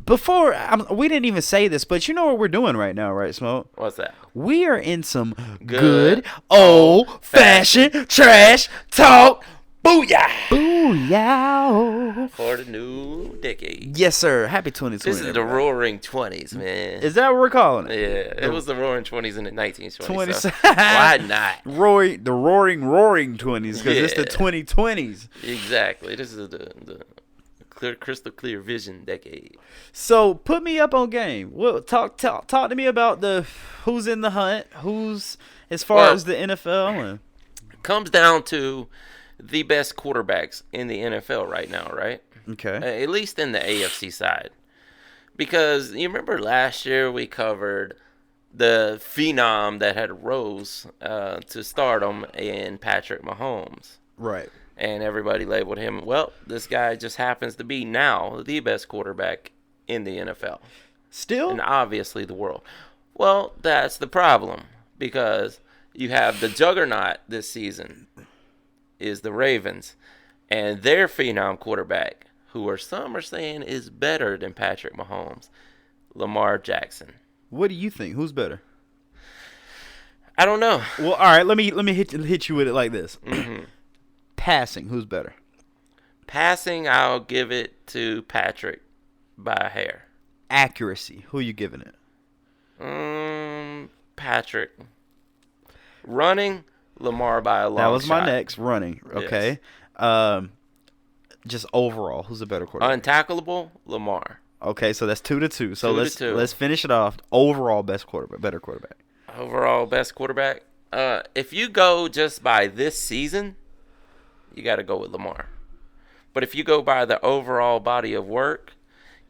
Speaker 2: Before we didn't even say this, but you know what we're doing right now, right, Smoke?
Speaker 3: What's that?
Speaker 2: We are in some good old-fashioned trash talk. Booyah! Booyah!
Speaker 3: For the new decade.
Speaker 2: Yes, sir. Happy 2020.
Speaker 3: This is the Roaring 20s, man.
Speaker 2: Is that what we're calling it?
Speaker 3: Yeah, it was the Roaring 20s in the 1920s. So
Speaker 2: 20s.
Speaker 3: why not?
Speaker 2: The roaring 20s, because it's the 2020s.
Speaker 3: Exactly. This is the crystal clear vision decade.
Speaker 2: So put me up on game. Well, talk to me about who's in the hunt, who's as far as the NFL. And
Speaker 3: comes down to the best quarterbacks in the NFL right now, right?
Speaker 2: Okay.
Speaker 3: At least in the AFC side. Because you remember last year we covered the phenom that had rose to stardom in Patrick Mahomes.
Speaker 2: Right.
Speaker 3: And everybody labeled him, well, this guy just happens to be now the best quarterback in the NFL.
Speaker 2: Still?
Speaker 3: And obviously the world. Well, that's the problem. Because you have the juggernaut this season is the Ravens. And their phenom quarterback, who some are saying is better than Patrick Mahomes, Lamar Jackson.
Speaker 2: What do you think? Who's better?
Speaker 3: I don't know.
Speaker 2: Well, all right. Let me hit you with it like this. Passing, who's better?
Speaker 3: Passing, I'll give it to Patrick by a hair.
Speaker 2: Accuracy, who you giving it?
Speaker 3: Patrick. Running, Lamar by a long shot.
Speaker 2: That was my next. Running. Okay. Yes. Just overall, who's a better quarterback?
Speaker 3: Untackleable, Lamar.
Speaker 2: Okay, so that's 2-2. So
Speaker 3: 2-2.
Speaker 2: let's finish it off. Overall, better quarterback.
Speaker 3: Overall, best quarterback. If you go just by this season, you got to go with Lamar. But if you go by the overall body of work,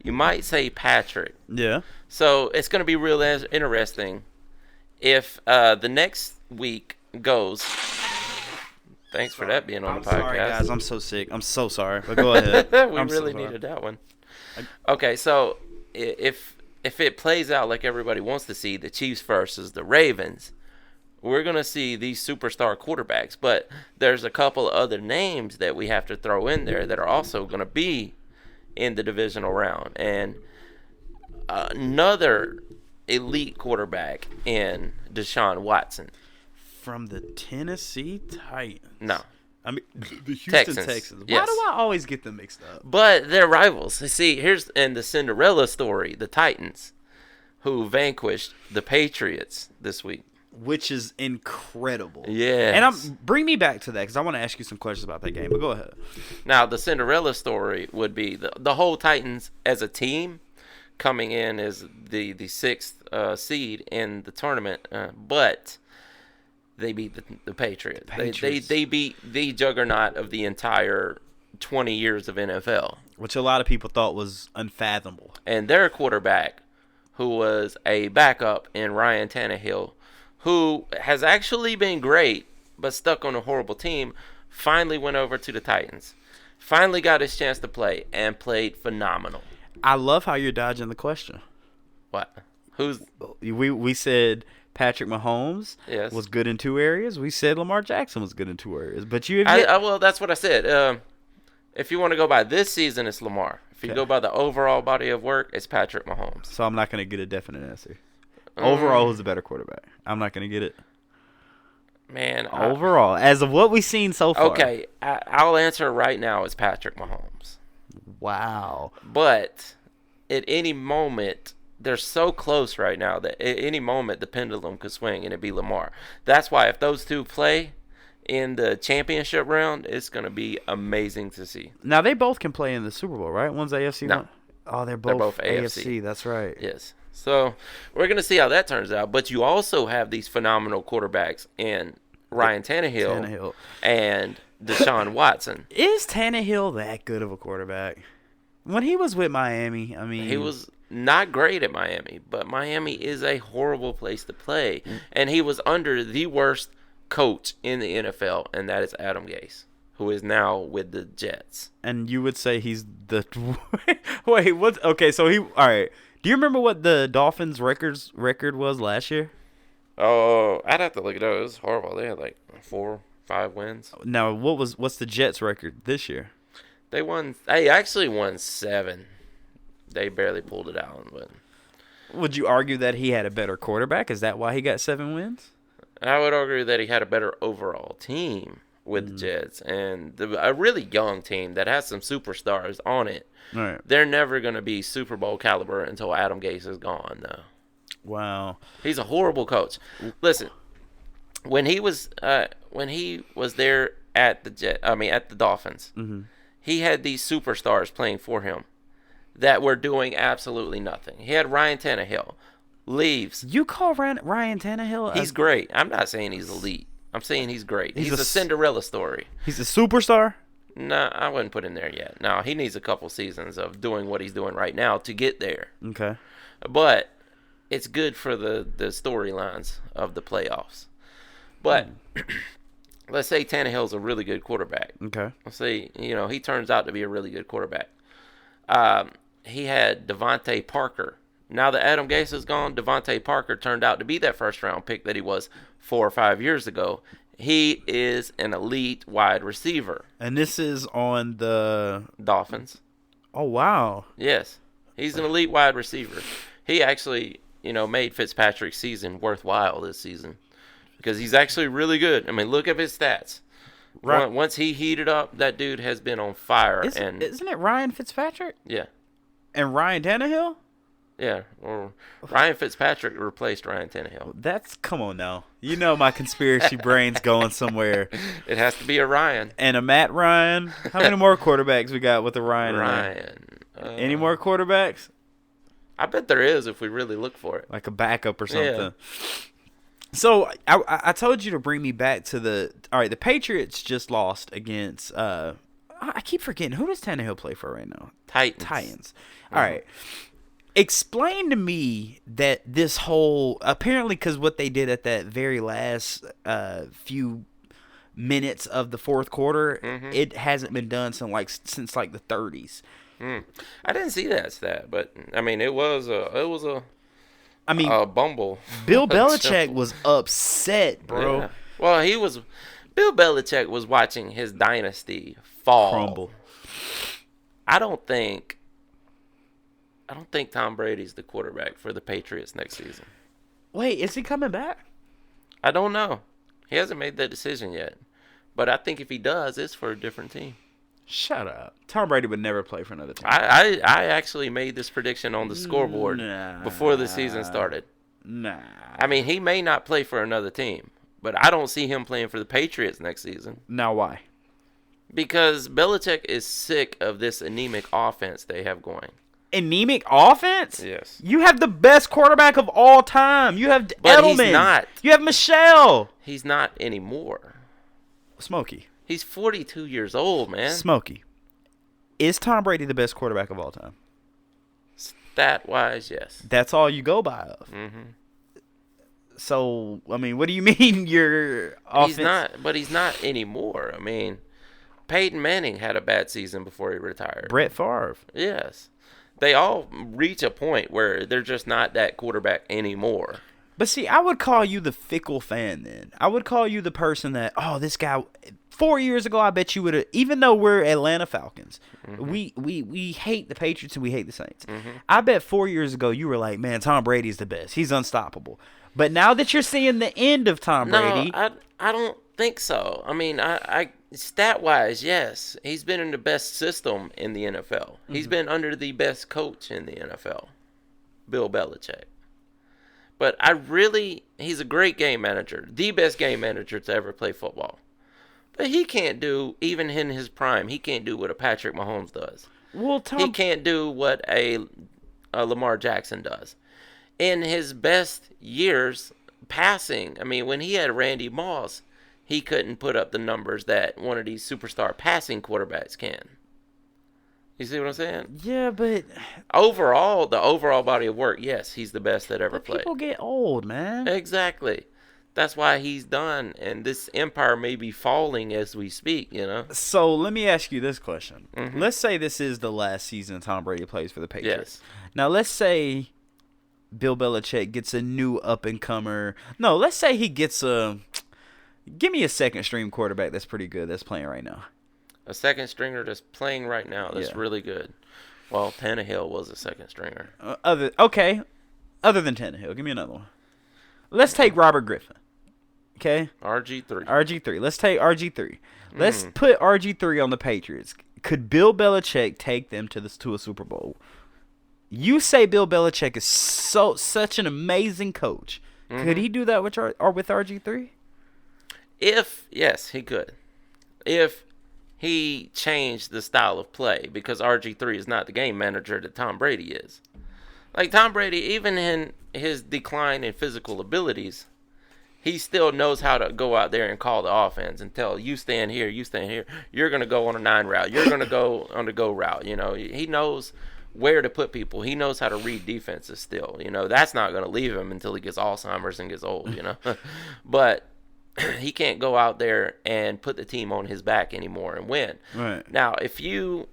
Speaker 3: you might say Patrick.
Speaker 2: Yeah.
Speaker 3: So it's going to be real interesting if the next week goes. Thanks for that being on the podcast.
Speaker 2: Sorry, guys. I'm so sick. I'm so sorry. But go ahead.
Speaker 3: We really needed that one. Okay, so if it plays out like everybody wants to see, the Chiefs versus the Ravens, we're going to see these superstar quarterbacks. But there's a couple of other names that we have to throw in there that are also going to be in the divisional round. And another elite quarterback in Deshaun Watson.
Speaker 2: From the Tennessee Titans.
Speaker 3: No.
Speaker 2: I mean, the Houston Texans. Why
Speaker 3: Yes.
Speaker 2: do I always get them mixed up?
Speaker 3: But they're rivals. See, here's in the Cinderella story, the Titans, who vanquished the Patriots this week.
Speaker 2: Which is incredible.
Speaker 3: Yeah.
Speaker 2: And bring me back to that because I want to ask you some questions about that game. But go ahead.
Speaker 3: Now, the Cinderella story would be the whole Titans as a team coming in as the sixth seed in the tournament, but they beat the Patriots. They beat the juggernaut of the entire 20 years of NFL.
Speaker 2: Which a lot of people thought was unfathomable.
Speaker 3: And their quarterback, who was a backup in Ryan Tannehill, who has actually been great, but stuck on a horrible team, finally went over to the Titans. Finally got his chance to play and played phenomenal.
Speaker 2: I love how you're dodging the question.
Speaker 3: What? Who's?
Speaker 2: We said Patrick Mahomes
Speaker 3: Yes.
Speaker 2: was good in 2 areas. We said Lamar Jackson was good in 2 areas. But you have
Speaker 3: Well, that's what I said. If you want to go by this season, it's Lamar. If you go by the overall body of work, it's Patrick Mahomes.
Speaker 2: So I'm not going to get a definite answer. Overall, who's the better quarterback? I'm not going to get it.
Speaker 3: Man.
Speaker 2: Overall, as of what we've seen so far.
Speaker 3: Okay, I'll answer right now. It's Patrick Mahomes.
Speaker 2: Wow.
Speaker 3: But at any moment, they're so close right now that at any moment the pendulum could swing and it'd be Lamar. That's why if those two play in the championship round, it's going to be amazing to see.
Speaker 2: Now, they both can play in the Super Bowl, right? One's AFC,
Speaker 3: No.
Speaker 2: one? Oh, they're both
Speaker 3: AFC.
Speaker 2: That's right.
Speaker 3: Yes. So we're going to see how that turns out. But you also have these phenomenal quarterbacks in Ryan Tannehill. And Deshaun Watson.
Speaker 2: Is Tannehill that good of a quarterback? When he was with Miami, I mean...
Speaker 3: He was not great at Miami, but Miami is a horrible place to play. And he was under the worst coach in the NFL, and that is Adam Gase, who is now with the Jets.
Speaker 2: And you would say he's the... Wait, what? Okay, so he... All right. Do you remember what the Dolphins' record was last year?
Speaker 3: Oh, I'd have to look it up. It was horrible. They had like 4, 5 wins.
Speaker 2: Now, what's the Jets' record this year?
Speaker 3: They actually won 7. They barely pulled it out. But
Speaker 2: Would you argue that he had a better quarterback? Is that why he got 7 wins?
Speaker 3: I would argue that he had a better overall team with the Jets and a really young team that has some superstars on it.
Speaker 2: All right.
Speaker 3: They're never going to be Super Bowl caliber until Adam Gase is gone, though.
Speaker 2: Wow.
Speaker 3: He's a horrible coach. Listen, when he was there at the Dolphins, he had these superstars playing for him that were doing absolutely nothing. He had Ryan Tannehill. Leaves.
Speaker 2: You call Ryan Tannehill?
Speaker 3: He's great. I'm not saying he's elite. I'm saying he's great. He's a Cinderella story.
Speaker 2: He's a superstar?
Speaker 3: No, I wouldn't put him there yet. No, he needs a couple seasons of doing what he's doing right now to get there.
Speaker 2: Okay.
Speaker 3: But it's good for the storylines of the playoffs. But let's say Tannehill's a really good quarterback.
Speaker 2: Okay.
Speaker 3: Let's say, he turns out to be a really good quarterback. He had Devontae Parker. Now that Adam Gase is gone, Devontae Parker turned out to be that first-round pick that he was 4 or 5 years ago. He is an elite wide receiver.
Speaker 2: And this is on the
Speaker 3: Dolphins.
Speaker 2: Oh, wow.
Speaker 3: Yes. He's an elite wide receiver. He actually, made Fitzpatrick's season worthwhile this season because he's actually really good. I mean, look at his stats. Right. Once he heated up, that dude has been on fire. Isn't
Speaker 2: it Ryan Fitzpatrick?
Speaker 3: Yeah.
Speaker 2: And Ryan Tannehill?
Speaker 3: Yeah, or Ryan Fitzpatrick replaced Ryan Tannehill.
Speaker 2: Come on now. You know my conspiracy brain's going somewhere.
Speaker 3: It has to be a Ryan.
Speaker 2: And a Matt Ryan. How many more quarterbacks we got with a Ryan?
Speaker 3: Ryan.
Speaker 2: Any more quarterbacks?
Speaker 3: I bet there is if we really look for it.
Speaker 2: Like a backup or something.
Speaker 3: Yeah.
Speaker 2: So I told you to bring me back to the Patriots just lost against I keep forgetting, who does Tannehill play for right now? Titans. All right. Explain to me that this whole apparently because what they did at that very last few minutes of the fourth quarter, it hasn't been done since the 30s.
Speaker 3: I didn't see that stat, but I mean it was a bumble.
Speaker 2: Bill Belichick was upset, bro.
Speaker 3: Yeah. Well, Bill Belichick was watching his dynasty fall.
Speaker 2: Crumble.
Speaker 3: I don't think Tom Brady's the quarterback for the Patriots next season.
Speaker 2: Wait, is he coming back?
Speaker 3: I don't know. He hasn't made that decision yet. But I think if he does, it's for a different team.
Speaker 2: Shut up. Tom Brady would never play for another team.
Speaker 3: I actually made this prediction on the scoreboard before the season started.
Speaker 2: Nah.
Speaker 3: I mean, he may not play for another team, but I don't see him playing for the Patriots next season.
Speaker 2: Now why?
Speaker 3: Because Belichick is sick of this anemic offense they have going.
Speaker 2: Anemic offense?
Speaker 3: Yes.
Speaker 2: You have the best quarterback of all time. You have
Speaker 3: But
Speaker 2: Edelman.
Speaker 3: he's not.
Speaker 2: You have Michelle.
Speaker 3: He's not anymore.
Speaker 2: Smokey.
Speaker 3: He's 42 years old, man.
Speaker 2: Smokey. Is Tom Brady the best quarterback of all time?
Speaker 3: Stat-wise, yes.
Speaker 2: That's all you go by of.
Speaker 3: Mm-hmm.
Speaker 2: So, I mean, what do you mean your offense?
Speaker 3: He's not anymore. I mean, Peyton Manning had a bad season before he retired.
Speaker 2: Brett Favre.
Speaker 3: Yes. They all reach a point where they're just not that quarterback anymore.
Speaker 2: But see, I would call you the fickle fan then. I would call you the person that, this guy, 4 years ago, I bet you would have, even though we're Atlanta Falcons, we hate the Patriots and we hate the Saints. I bet 4 years ago you were like, man, Tom Brady's the best. He's unstoppable. But now that you're seeing the end of Tom Brady.
Speaker 3: No, I don't think so. I mean, I stat-wise, yes. He's been in the best system in the NFL. He's been under the best coach in the NFL, Bill Belichick. But he's a great game manager, the best game manager to ever play football. But he can't do, even in his prime, he can't do what a Patrick Mahomes does.
Speaker 2: Well,
Speaker 3: He can't do what a Lamar Jackson does. In his best years passing, I mean, when he had Randy Moss, he couldn't put up the numbers that one of these superstar passing quarterbacks can. You see what I'm saying?
Speaker 2: Yeah, but
Speaker 3: the overall body of work, yes, he's the best that ever played.
Speaker 2: People get old, man.
Speaker 3: Exactly. That's why he's done, and this empire may be falling as we speak, you know?
Speaker 2: So let me ask you this question. Let's say this is the last season Tom Brady plays for the Patriots.
Speaker 3: Yes.
Speaker 2: Now, let's say Bill Belichick gets a new up-and-comer. No, let's say he gets give me a second-string quarterback that's pretty good that's playing right now.
Speaker 3: A second stringer that's playing right now that's really good. Well, Tannehill was a second stringer.
Speaker 2: Other than Tannehill, give me another one. Let's take Robert Griffin. Okay?
Speaker 3: RG3.
Speaker 2: Let's take RG3. Let's put RG3 on the Patriots. Could Bill Belichick take them to a Super Bowl? You say Bill Belichick is such an amazing coach. Could he do that with RG3?
Speaker 3: Yes, he could. If he changed the style of play, because RG3 is not the game manager that Tom Brady is. Like Tom Brady, even in his decline in physical abilities, he still knows how to go out there and call the offense and tell you stand here, you're going to go on a 9 route, you're going to go on the go route. You know, he knows where to put people. He knows how to read defenses still. You know, that's not going to leave him until he gets Alzheimer's and gets old, you know. But he can't go out there and put the team on his back anymore and win.
Speaker 2: Right.
Speaker 3: Now, if you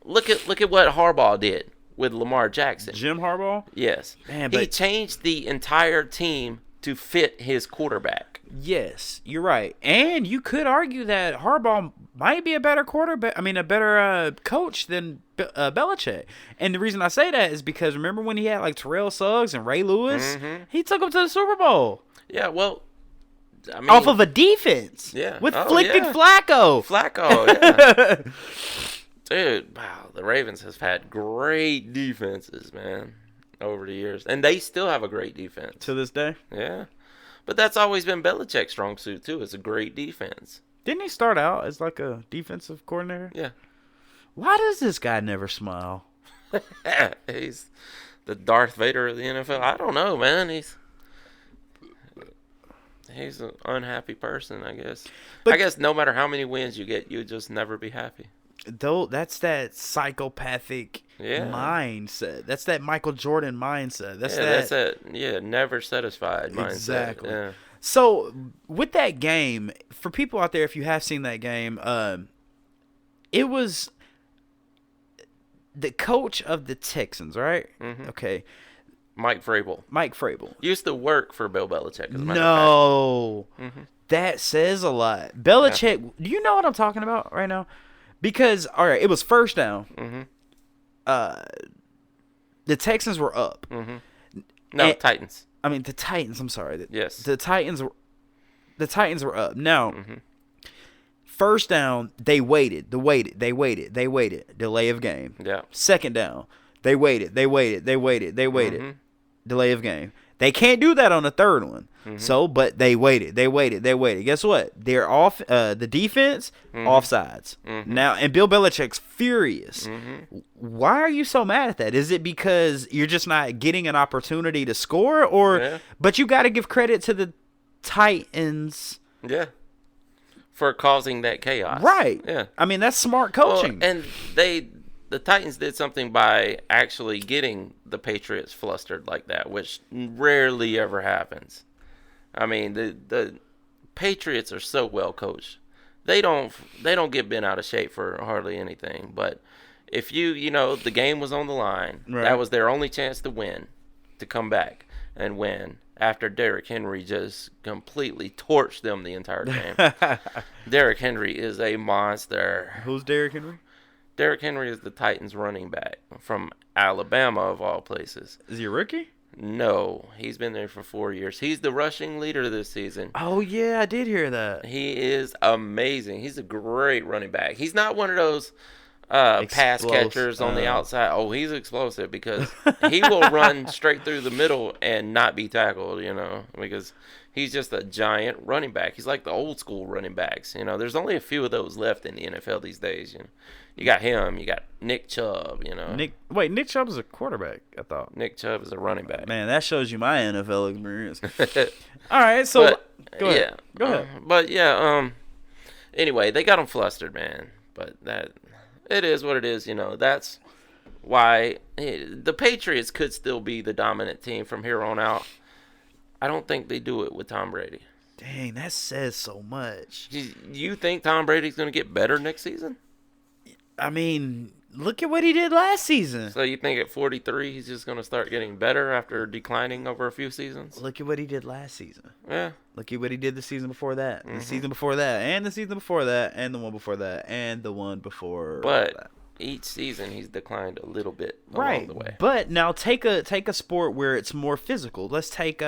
Speaker 3: look at what Harbaugh did with Lamar Jackson.
Speaker 2: Jim Harbaugh?
Speaker 3: Yes.
Speaker 2: Man,
Speaker 3: he changed the entire team to fit his quarterback.
Speaker 2: Yes, you're right. And you could argue that Harbaugh might be a better a better coach than Belichick. And the reason I say that is because remember when he had like Terrell Suggs and Ray Lewis? He took them to the Super Bowl.
Speaker 3: Yeah, well, I mean,
Speaker 2: off of a defense.
Speaker 3: Yeah.
Speaker 2: With Flick and Flacco.
Speaker 3: Yeah. Dude, wow, the Ravens have had great defenses, man, over the years. And they still have a great defense.
Speaker 2: To this day?
Speaker 3: Yeah. But that's always been Belichick's strong suit, too. It's a great defense.
Speaker 2: Didn't he start out as like a defensive coordinator?
Speaker 3: Yeah.
Speaker 2: Why does this guy never smile?
Speaker 3: He's the Darth Vader of the NFL. I don't know, man. He's an unhappy person, I guess. But I guess no matter how many wins you get, you'll just never be happy.
Speaker 2: Though that's that psychopathic mindset. That's that Michael Jordan mindset. That's that
Speaker 3: never satisfied mindset.
Speaker 2: Exactly.
Speaker 3: Yeah.
Speaker 2: So with that game, for people out there, if you have seen that game, it was the coach of the Texans, right? Mm-hmm. Okay.
Speaker 3: Mike Vrabel. Used to work for Bill Belichick. As a matter of fact. Mm-hmm.
Speaker 2: That says a lot. Belichick, do you know what I'm talking about right now? Because, all right, it was first down. Mm-hmm. The Texans were up.
Speaker 3: Mm-hmm. No, Titans.
Speaker 2: I mean, the Titans. I'm sorry.
Speaker 3: Yes.
Speaker 2: The Titans were up. Now, first down, they waited. Delay of game.
Speaker 3: Yeah.
Speaker 2: Second down, they waited. Mm-hmm. Delay of game. They can't do that on the third one. Mm-hmm. So, but they waited. Guess what? They're off. The defense, offsides. Mm-hmm. Now, and Bill Belichick's furious. Mm-hmm. Why are you so mad at that? Is it because you're just not getting an opportunity to score, or? Yeah. But you got to give credit to the Titans.
Speaker 3: Yeah. For causing that chaos.
Speaker 2: Right.
Speaker 3: Yeah.
Speaker 2: I mean, that's smart coaching.
Speaker 3: Well, and the Titans did something by actually getting the Patriots flustered like that, which rarely ever happens. I mean, the Patriots are so well coached. They don't get bent out of shape for hardly anything. But if the game was on the line,
Speaker 2: right.
Speaker 3: That was their only chance to win, to come back and win. After Derrick Henry just completely torched them the entire game. Derrick Henry is a monster.
Speaker 2: Who's Derrick Henry?
Speaker 3: Derrick Henry is the Titans running back from Alabama, of all places.
Speaker 2: Is he a rookie?
Speaker 3: No, he's been there for 4 years. He's the rushing leader this season.
Speaker 2: Oh, yeah, I did hear that.
Speaker 3: He is amazing. He's a great running back. He's not one of those pass catchers on the outside. Oh, he's explosive because he will run straight through the middle and not be tackled, because he's just a giant running back. He's like the old school running backs. There's only a few of those left in the NFL these days. You got him. You got Nick Chubb.
Speaker 2: Nick Chubb is a quarterback, I thought.
Speaker 3: Nick Chubb is a running back.
Speaker 2: Man, that shows you my NFL experience. All right, so go ahead. Go ahead.
Speaker 3: Anyway, they got him flustered, man. But it is what it is. That's why the Patriots could still be the dominant team from here on out. I don't think they do it with Tom Brady.
Speaker 2: Dang, that says so much.
Speaker 3: You think Tom Brady's going to get better next season?
Speaker 2: I mean, look at what he did last season.
Speaker 3: So you think at 43 he's just going to start getting better after declining over a few seasons?
Speaker 2: Look at what he did last season.
Speaker 3: Yeah.
Speaker 2: Look at what he did the season before that. The season before that. And the season before that. And the one before that. And the one before that.
Speaker 3: Each season he's declined a little bit
Speaker 2: along
Speaker 3: the way.
Speaker 2: But now take a sport where it's more physical. Let's take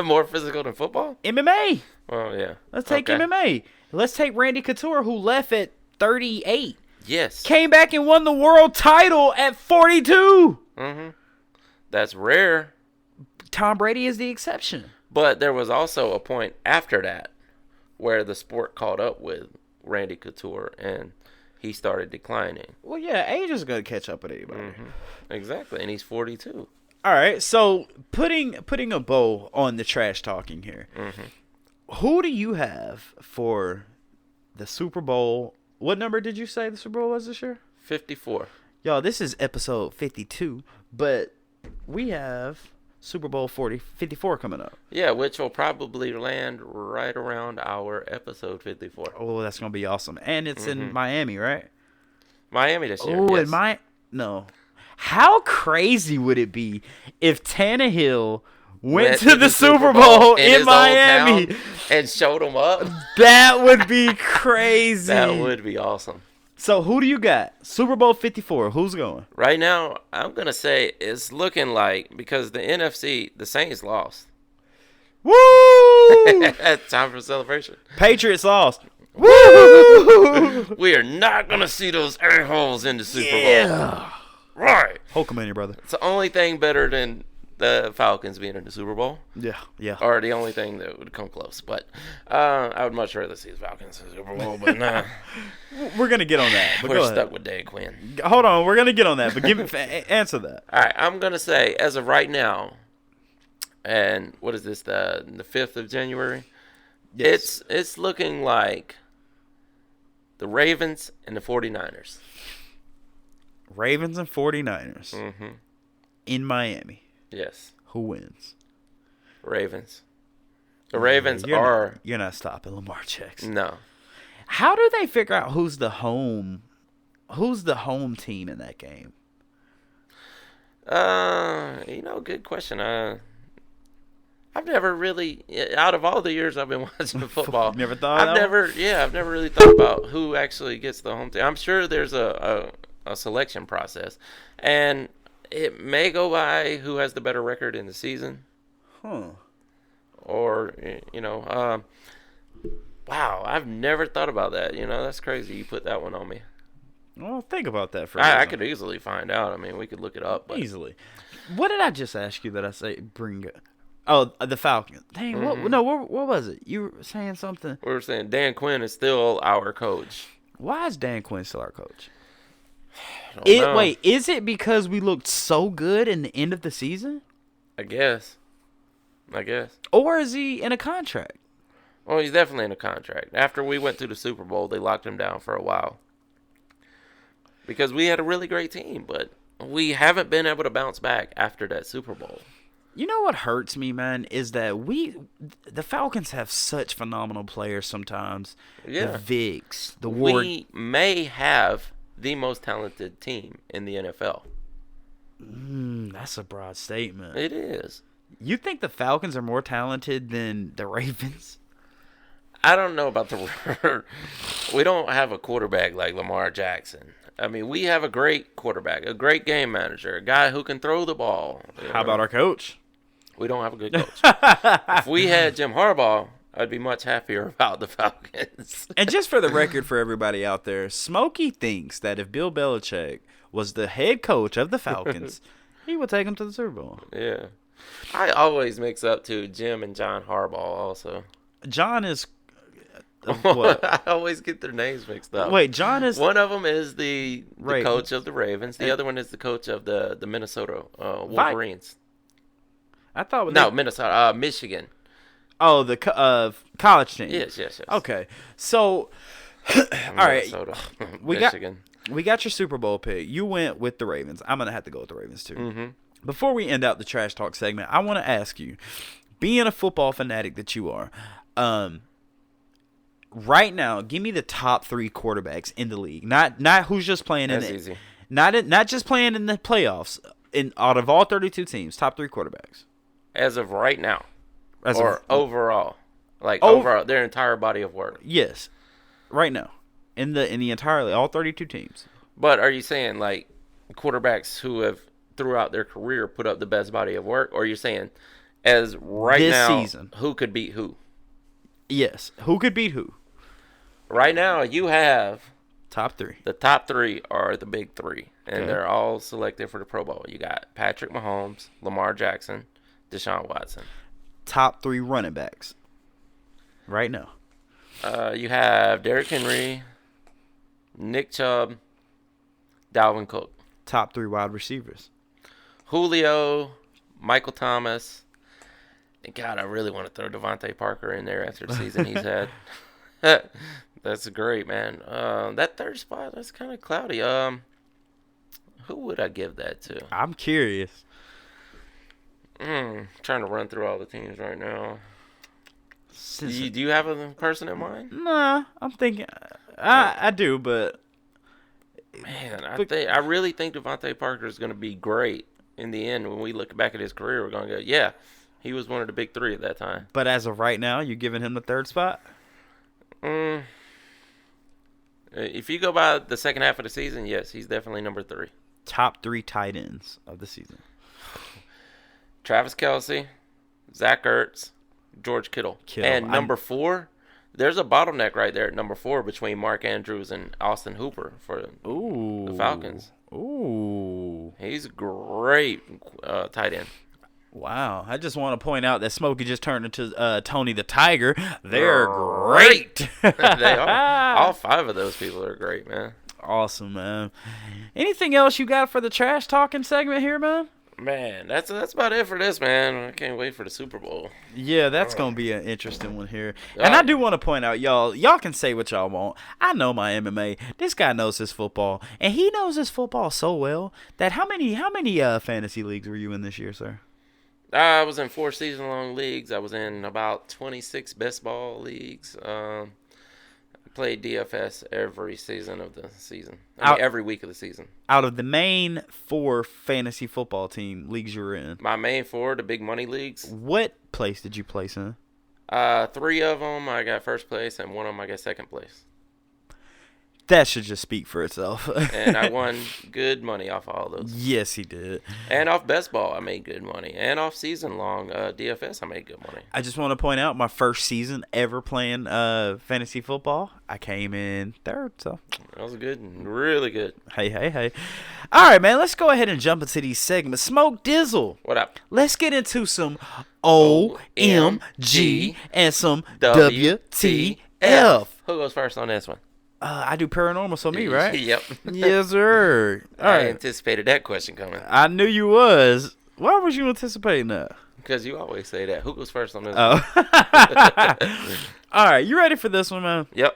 Speaker 3: more physical than football?
Speaker 2: MMA.
Speaker 3: Oh, yeah.
Speaker 2: Let's take MMA. Let's take Randy Couture, who left at 38.
Speaker 3: Yes.
Speaker 2: Came back and won the world title at 42.
Speaker 3: That's rare.
Speaker 2: Tom Brady is the exception.
Speaker 3: But there was also a point after that where the sport caught up with Randy Couture and he started declining.
Speaker 2: Well, yeah, age is going to catch up with anybody.
Speaker 3: Exactly, and he's 42.
Speaker 2: All right, so putting a bow on the trash talking here, who do you have for the Super Bowl? What number did you say the Super Bowl was this year?
Speaker 3: 54.
Speaker 2: Y'all, this is episode 52, but we have Super Bowl 54 coming up.
Speaker 3: Yeah, which will probably land right around our episode 54.
Speaker 2: Oh, that's going to be awesome. And it's in Miami, right?
Speaker 3: Miami this year,
Speaker 2: Oh,
Speaker 3: yes.
Speaker 2: No. How crazy would it be if Tannehill went to the Super Bowl in Miami
Speaker 3: and showed them up?
Speaker 2: That would be crazy.
Speaker 3: That would be awesome.
Speaker 2: So who do you got? Super Bowl 54. Who's going?
Speaker 3: Right now, I'm going to say it's looking like, because the NFC, the Saints lost.
Speaker 2: Woo!
Speaker 3: It's time for celebration.
Speaker 2: Patriots lost. Woo!
Speaker 3: We are not going to see those a-holes in the Super Bowl. Right.
Speaker 2: Hulk in here, brother.
Speaker 3: It's the only thing better than the Falcons being in the Super Bowl.
Speaker 2: Yeah.
Speaker 3: Or the only thing that would come close. But I would much rather see the Falcons in the Super Bowl. But nah.
Speaker 2: We're going to get on that. But
Speaker 3: we're stuck with Dan Quinn.
Speaker 2: Hold on. We're going to get on that. But answer that.
Speaker 3: All right. I'm going to say, as of right now, and what is this, the 5th of January? Yes. It's looking like the Ravens and the 49ers.
Speaker 2: Ravens and 49ers. In Miami.
Speaker 3: Yes.
Speaker 2: Who wins?
Speaker 3: Ravens. The Ravens
Speaker 2: You're not stopping Lamar checks.
Speaker 3: No.
Speaker 2: How do they figure out who's the home team in that game?
Speaker 3: Good question. I've never really, out of all the years I've been watching football,
Speaker 2: never thought.
Speaker 3: I've never really thought about who actually gets the home team. I'm sure there's a selection process, and it may go by who has the better record in the season. Or wow, I've never thought about that. That's crazy. You put that one on me.
Speaker 2: Well, think about that for
Speaker 3: I could easily find out. I mean, we could look it up. But.
Speaker 2: Easily. What did I just ask you that I say bring? Oh, the Falcons. Dang, what was it? You were saying something.
Speaker 3: We were saying Dan Quinn is still our coach.
Speaker 2: Why is Dan Quinn still our coach?
Speaker 3: Wait,
Speaker 2: is it because we looked so good in the end of the season?
Speaker 3: I guess.
Speaker 2: Or is he in a contract?
Speaker 3: Well, he's definitely in a contract. After we went to the Super Bowl, they locked him down for a while. because we had a really great team, but we haven't been able to bounce back after that Super Bowl.
Speaker 2: You know what hurts me, man, is that the Falcons have such phenomenal players sometimes.
Speaker 3: Yeah.
Speaker 2: The Vicks, the Ward.
Speaker 3: We may have the most talented team in the NFL.
Speaker 2: That's a broad statement.
Speaker 3: It is.
Speaker 2: You think the Falcons are more talented than the Ravens?
Speaker 3: I don't know about the. We don't have a quarterback like Lamar Jackson. I mean, we have a great quarterback, a great game manager, a guy who can throw the ball.
Speaker 2: How about our coach?
Speaker 3: We don't have a good coach. If we had Jim Harbaugh, I'd be much happier about the Falcons.
Speaker 2: And just for the record for everybody out there, Smokey thinks that if Bill Belichick was the head coach of the Falcons, he would take them to the Super Bowl.
Speaker 3: Yeah. I always mix up to Jim and John Harbaugh also.
Speaker 2: John is what?
Speaker 3: I always get their names mixed up.
Speaker 2: Wait, John is
Speaker 3: one of them is the coach of the Ravens. The other one is the coach of the Minnesota Wolverines.
Speaker 2: I thought
Speaker 3: Minnesota, Michigan.
Speaker 2: Oh, the college team.
Speaker 3: Yes.
Speaker 2: Okay, so all right,
Speaker 3: Michigan.
Speaker 2: We got your Super Bowl pick. You went with the Ravens. I'm gonna have to go with the Ravens too.
Speaker 3: Mm-hmm.
Speaker 2: Before we end out the trash talk segment, I want to ask you, being a football fanatic that you are, right now, give me the top 3 quarterbacks in the league. Not who's just playing in
Speaker 3: easy.
Speaker 2: Not just playing in the playoffs. Out of all 32 teams, top 3 quarterbacks.
Speaker 3: As of right now, overall, their entire body of work.
Speaker 2: Yes, right now, in the entirely all 32 teams.
Speaker 3: But are you saying like quarterbacks who have throughout their career put up the best body of work, or are you saying as this now season, who could beat who?
Speaker 2: Yes, who could beat who?
Speaker 3: Right now, you have
Speaker 2: top 3.
Speaker 3: The top 3 are the big 3, and they're all selected for the Pro Bowl. You got Patrick Mahomes, Lamar Jackson, Deshaun Watson.
Speaker 2: Top 3 running backs right now.
Speaker 3: You have Derrick Henry, Nick Chubb, Dalvin Cook.
Speaker 2: Top 3 wide receivers.
Speaker 3: Julio, Michael Thomas. And God, I really want to throw Devontae Parker in there after the season he's had. That's great, man. That third spot, that's kind of cloudy. Who would I give that to?
Speaker 2: I'm curious.
Speaker 3: Trying to run through all the teams right now. Do you have a person in mind?
Speaker 2: Nah, I'm thinking. I do, but
Speaker 3: man, I really think Devontae Parker is going to be great in the end. When we look back at his career, we're going to go, yeah, he was one of the big 3 at that time.
Speaker 2: But as of right now, you're giving him the 3rd spot?
Speaker 3: If you go by the second half of the season, yes, he's definitely number 3.
Speaker 2: Top 3 tight ends of the season.
Speaker 3: Travis Kelce, Zach Ertz, George Kittle. And number 4, there's a bottleneck right there at number 4 between Mark Andrews and Austin Hooper for the Falcons.
Speaker 2: Ooh.
Speaker 3: He's a great tight end.
Speaker 2: Wow. I just want to point out that Smokey just turned into Tony the Tiger. They're great.
Speaker 3: They are. All 5 of those people are great, man.
Speaker 2: Awesome, man. Anything else you got for the trash talking segment here, man?
Speaker 3: Man, that's about it for this, man. I can't wait for the Super Bowl.
Speaker 2: Yeah, that's going to be an interesting one here. And I do want to point out, y'all can say what y'all want. I know my MMA. This guy knows his football. And he knows his football so well that how many fantasy leagues were you in this year, sir?
Speaker 3: I was in 4 season-long leagues. I was in about 26 best ball leagues. I played DFS every season of the season. Every week of the season.
Speaker 2: Out of the main 4 fantasy football team leagues you were in.
Speaker 3: My main 4, the big money leagues.
Speaker 2: What place did you place in?
Speaker 3: 3 of them I got first place, and 1 of them I got second place.
Speaker 2: That should just speak for itself.
Speaker 3: And I won good money off all those.
Speaker 2: Yes, he did.
Speaker 3: And off best ball, I made good money. And off season-long DFS, I made good money.
Speaker 2: I just want to point out my first season ever playing fantasy football, I came in 3rd. So
Speaker 3: that was good, really good.
Speaker 2: Hey. All right, man, let's go ahead and jump into these segments. Smoke Dizzle.
Speaker 3: What up?
Speaker 2: Let's get into some OMG and some WTF.
Speaker 3: Who goes first on this one?
Speaker 2: I do paranormal, so me, right?
Speaker 3: Yep.
Speaker 2: Yes, sir. All right.
Speaker 3: I anticipated that question coming.
Speaker 2: I knew you was. Why was you anticipating that?
Speaker 3: Because you always say that. Who goes first on this
Speaker 2: one? All right, you ready for this one, man?
Speaker 3: Yep.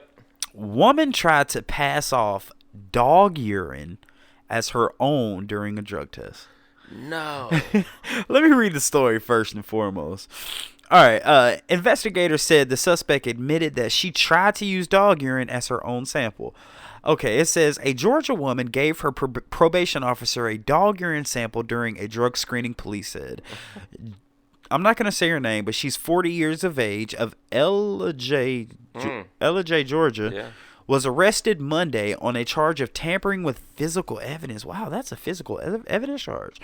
Speaker 2: Woman tried to pass off dog urine as her own during a drug test.
Speaker 3: No.
Speaker 2: Let me read the story first and foremost. All right. Investigators said the suspect admitted that she tried to use dog urine as her own sample. Okay, it says a Georgia woman gave her probation officer a dog urine sample during a drug screening, police said. I'm not going to say her name, but she's 40 years of age, of Ella-J, Georgia. Yeah. Was arrested Monday on a charge of tampering with physical evidence. Wow, that's a physical evidence charge.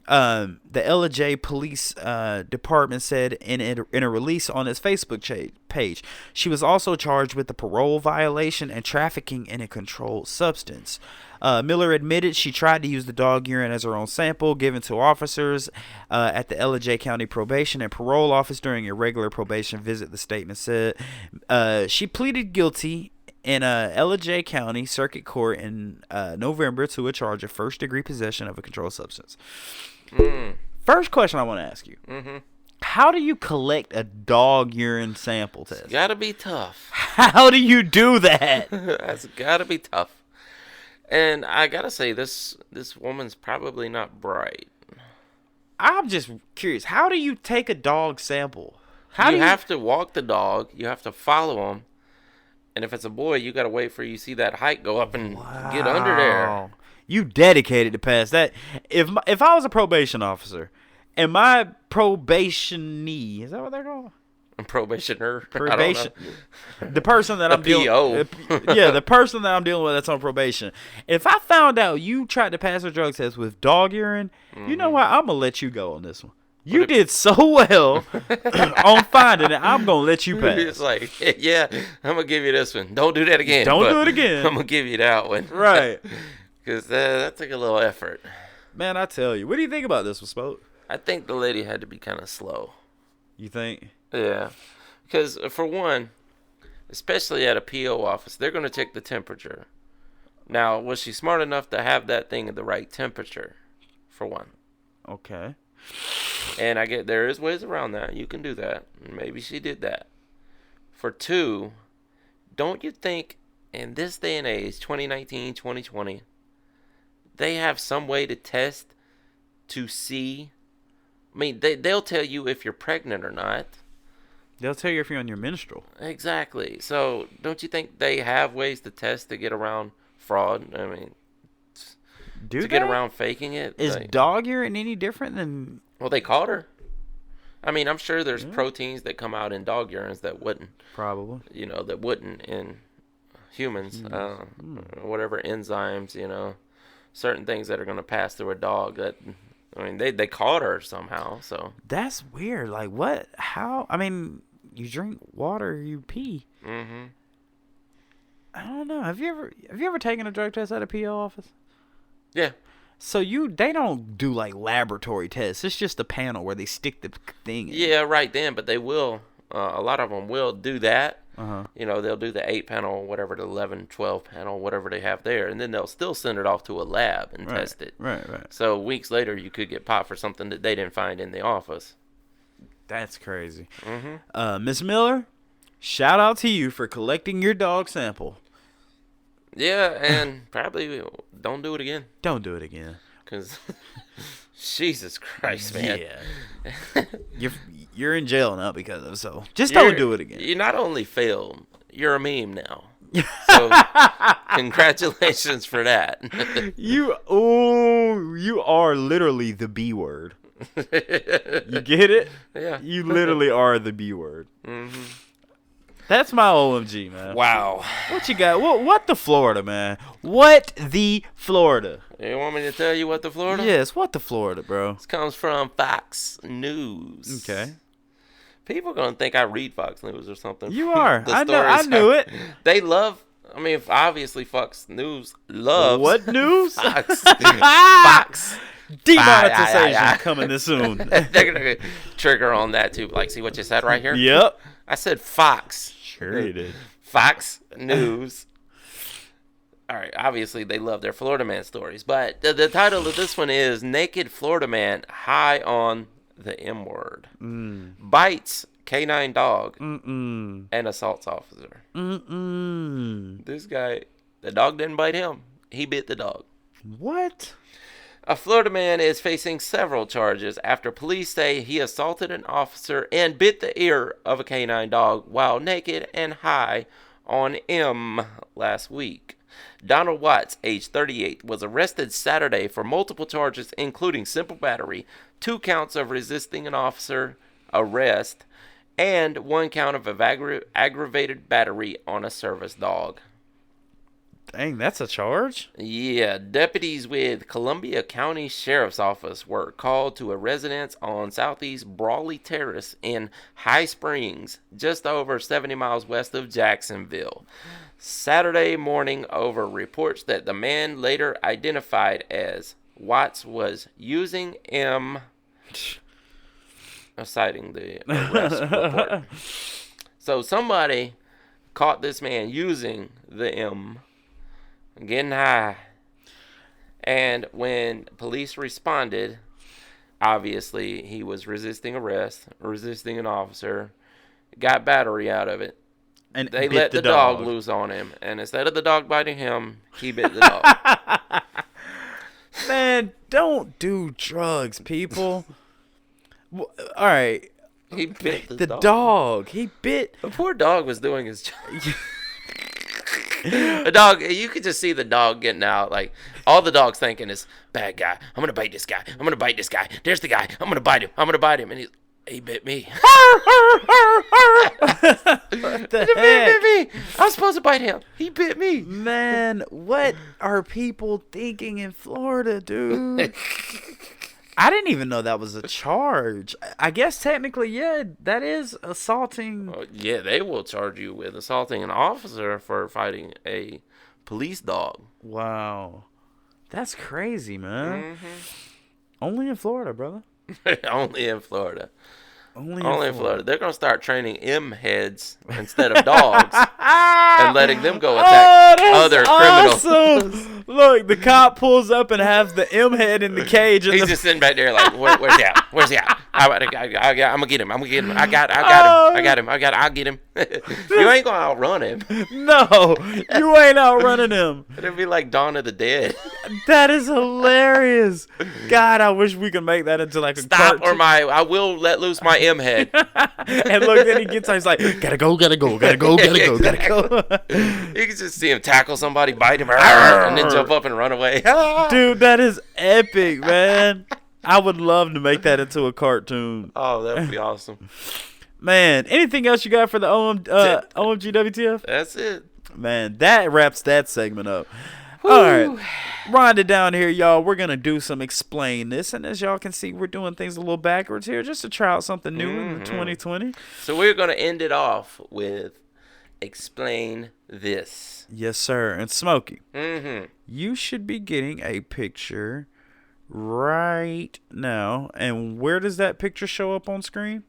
Speaker 2: The Ella-J Police Department said in a release on its Facebook page. She was also charged with the parole violation and trafficking in a controlled substance. Miller admitted she tried to use the dog urine as her own sample given to officers at the Ella-J County Probation and Parole Office during a regular probation visit, the statement said. She pleaded guilty in Ella-J County Circuit Court in November to a charge of first-degree possession of a controlled substance. First question I want to ask you. Mm-hmm. How do you collect a dog urine sample test?
Speaker 3: It's gotta be tough.
Speaker 2: How do you do that?
Speaker 3: That's gotta be tough. And I gotta say, this woman's probably not bright.
Speaker 2: I'm just curious. How do you take a dog sample?
Speaker 3: You have to walk the dog. You have to follow him. And if it's a boy, you gotta wait for you see that height go up and get under there.
Speaker 2: You dedicated to pass that. If I was a probation officer and my probationee, is that what they're called?
Speaker 3: Probationer.
Speaker 2: Probation. The person that I'm dealing yeah, the person that I'm dealing with that's on probation. If I found out you tried to pass a drug test with dog urine, you know what? I'm gonna let you go on this one. You did so well on finding it. I'm gonna let you pass.
Speaker 3: It's like, yeah, I'm gonna give you this one. Don't do that again.
Speaker 2: Don't do it again.
Speaker 3: I'm gonna give you that one.
Speaker 2: Right.
Speaker 3: Because that took a little effort.
Speaker 2: Man, I tell you. What do you think about this one, Spoke?
Speaker 3: I think the lady had to be kind of slow.
Speaker 2: You think?
Speaker 3: Yeah. Because, for one, especially at a PO office, they're going to check the temperature. Now, was she smart enough to have that thing at the right temperature, for one?
Speaker 2: Okay.
Speaker 3: And I get there is ways around that. You can do that. Maybe she did that. For two, don't you think in this day and age, 2019, 2020, they have some way to test to see? I mean, they'll tell you if you're pregnant or not.
Speaker 2: They'll tell you if you're on your menstrual.
Speaker 3: Exactly. So don't you think they have ways to test to get around fraud? I mean, get around faking it?
Speaker 2: Is dog urine any different than...
Speaker 3: Well, they caught her. I mean, I'm sure there's proteins that come out in dog urines that wouldn't. Probably. That wouldn't in humans. Whatever enzymes, certain things that are going to pass through a dog that... I mean, they caught her somehow, so.
Speaker 2: That's weird. Like, what? How? I mean, you drink water, you pee. Mm-hmm. I don't know. Have you ever taken a drug test at a PO office?
Speaker 3: Yeah.
Speaker 2: So they don't do, like, laboratory tests. It's just a panel where they stick the thing in.
Speaker 3: Yeah, right then, but they will. A lot of them will do that. Uh-huh. They'll do the 8 panel, whatever, the 11, 12 panel, whatever they have there, and then they'll still send it off to a lab and test it.
Speaker 2: Right.
Speaker 3: So weeks later, you could get popped for something that they didn't find in the office.
Speaker 2: That's crazy. Mm-hmm. Miss Miller, shout out to you for collecting your dog sample.
Speaker 3: Yeah, and probably don't do it again.
Speaker 2: Don't do it again.
Speaker 3: Because, Jesus Christ, man.
Speaker 2: Yeah. You're in jail now because of it, so just don't do it again.
Speaker 3: You not only failed, you're a meme now. So, congratulations for that.
Speaker 2: You are literally the B word. You get it?
Speaker 3: Yeah.
Speaker 2: You literally are the B word. Mm-hmm. That's my OMG, man.
Speaker 3: Wow.
Speaker 2: What you got? What the Florida, man? What the Florida?
Speaker 3: You want me to tell you what the Florida?
Speaker 2: Yes, what the Florida, bro?
Speaker 3: This comes from Fox News.
Speaker 2: Okay.
Speaker 3: People are going to think I read Fox News or something.
Speaker 2: You are. I knew it.
Speaker 3: They love, obviously Fox News loves.
Speaker 2: What news?
Speaker 3: Fox. Fox.
Speaker 2: Demonetization coming this soon.
Speaker 3: They're going to trigger on that too. Like, see what you said right here?
Speaker 2: Yep.
Speaker 3: I said Fox.
Speaker 2: Sure you did.
Speaker 3: Fox News. All right, obviously they love their Florida man stories, but the title of this one is Naked Florida Man High on the M Word. Bites Canine Dog and Assaults Officer. This guy The dog didn't bite him. He bit the dog.
Speaker 2: What?
Speaker 3: A Florida man is facing several charges after police say he assaulted an officer and bit the ear of a canine dog while naked and high on M last week. Donald Watts, age 38, was arrested Saturday for multiple charges, including simple battery, 2 counts of resisting an officer arrest, and 1 count of aggravated battery on a service dog.
Speaker 2: Dang, that's a charge?
Speaker 3: Yeah, deputies with Columbia County Sheriff's Office were called to a residence on Southeast Brawley Terrace in High Springs, just over 70 miles west of Jacksonville, Saturday morning over reports that the man later identified as Watts was using M, citing the arrest report. So somebody caught this man using the M, getting high. And when police responded, obviously he was resisting arrest, resisting an officer, got battery out of it. And they let the dog loose on him. And instead of the dog biting him, he bit the dog.
Speaker 2: Man, don't do drugs, people. All right.
Speaker 3: He bit
Speaker 2: the dog. He bit.
Speaker 3: The poor dog was doing his job. The dog, you could just see the dog getting out. Like, all the dog's thinking is, bad guy. I'm going to bite this guy. I'm going to bite this guy. There's the guy. I'm going to bite him. I'm going to bite him. And he bit me.
Speaker 2: What the heck?
Speaker 3: I'm supposed to bite him. He bit me.
Speaker 2: Man, what are people thinking in Florida, dude? I didn't even know that was a charge. I guess technically, yeah, that is assaulting.
Speaker 3: Yeah, they will charge you with assaulting an officer for fighting a police dog.
Speaker 2: Wow. That's crazy, man.
Speaker 3: Mm-hmm.
Speaker 2: Only in Florida, brother.
Speaker 3: Only in Florida.
Speaker 2: Only in Florida.
Speaker 3: They're going to start training M heads instead of dogs and letting them go attack other criminals.
Speaker 2: Awesome. Look, the cop pulls up and has the M head in the cage. And
Speaker 3: he's just sitting back there like, where's he at? Where's he at? I'm going to get him. I'm going to get him. I got him. I'll get him. You ain't going to outrun him.
Speaker 2: No, you ain't outrunning him.
Speaker 3: It'll be like Dawn of the Dead.
Speaker 2: That is hilarious. God, I wish we could make that into like a
Speaker 3: Stop
Speaker 2: cartoon.
Speaker 3: I will let loose my M head.
Speaker 2: And look, then he gets out, he's like, gotta go. You
Speaker 3: can just see him tackle somebody, bite him, and then jump up and run away.
Speaker 2: Dude, that is epic, man. I would love to make that into a cartoon.
Speaker 3: Oh, that would be awesome.
Speaker 2: Man, anything else you got for the OMG WTF?
Speaker 3: That's it.
Speaker 2: Man, that wraps that segment up. Woo. All right. Wind it down here, y'all. We're going to do some Explain This. And as y'all can see, we're doing things a little backwards here just to try out something new in 2020.
Speaker 3: So we're going to end it off with Explain This.
Speaker 2: Yes, sir. And Smokey, you should be getting a picture right now. And where does that picture show up on screen?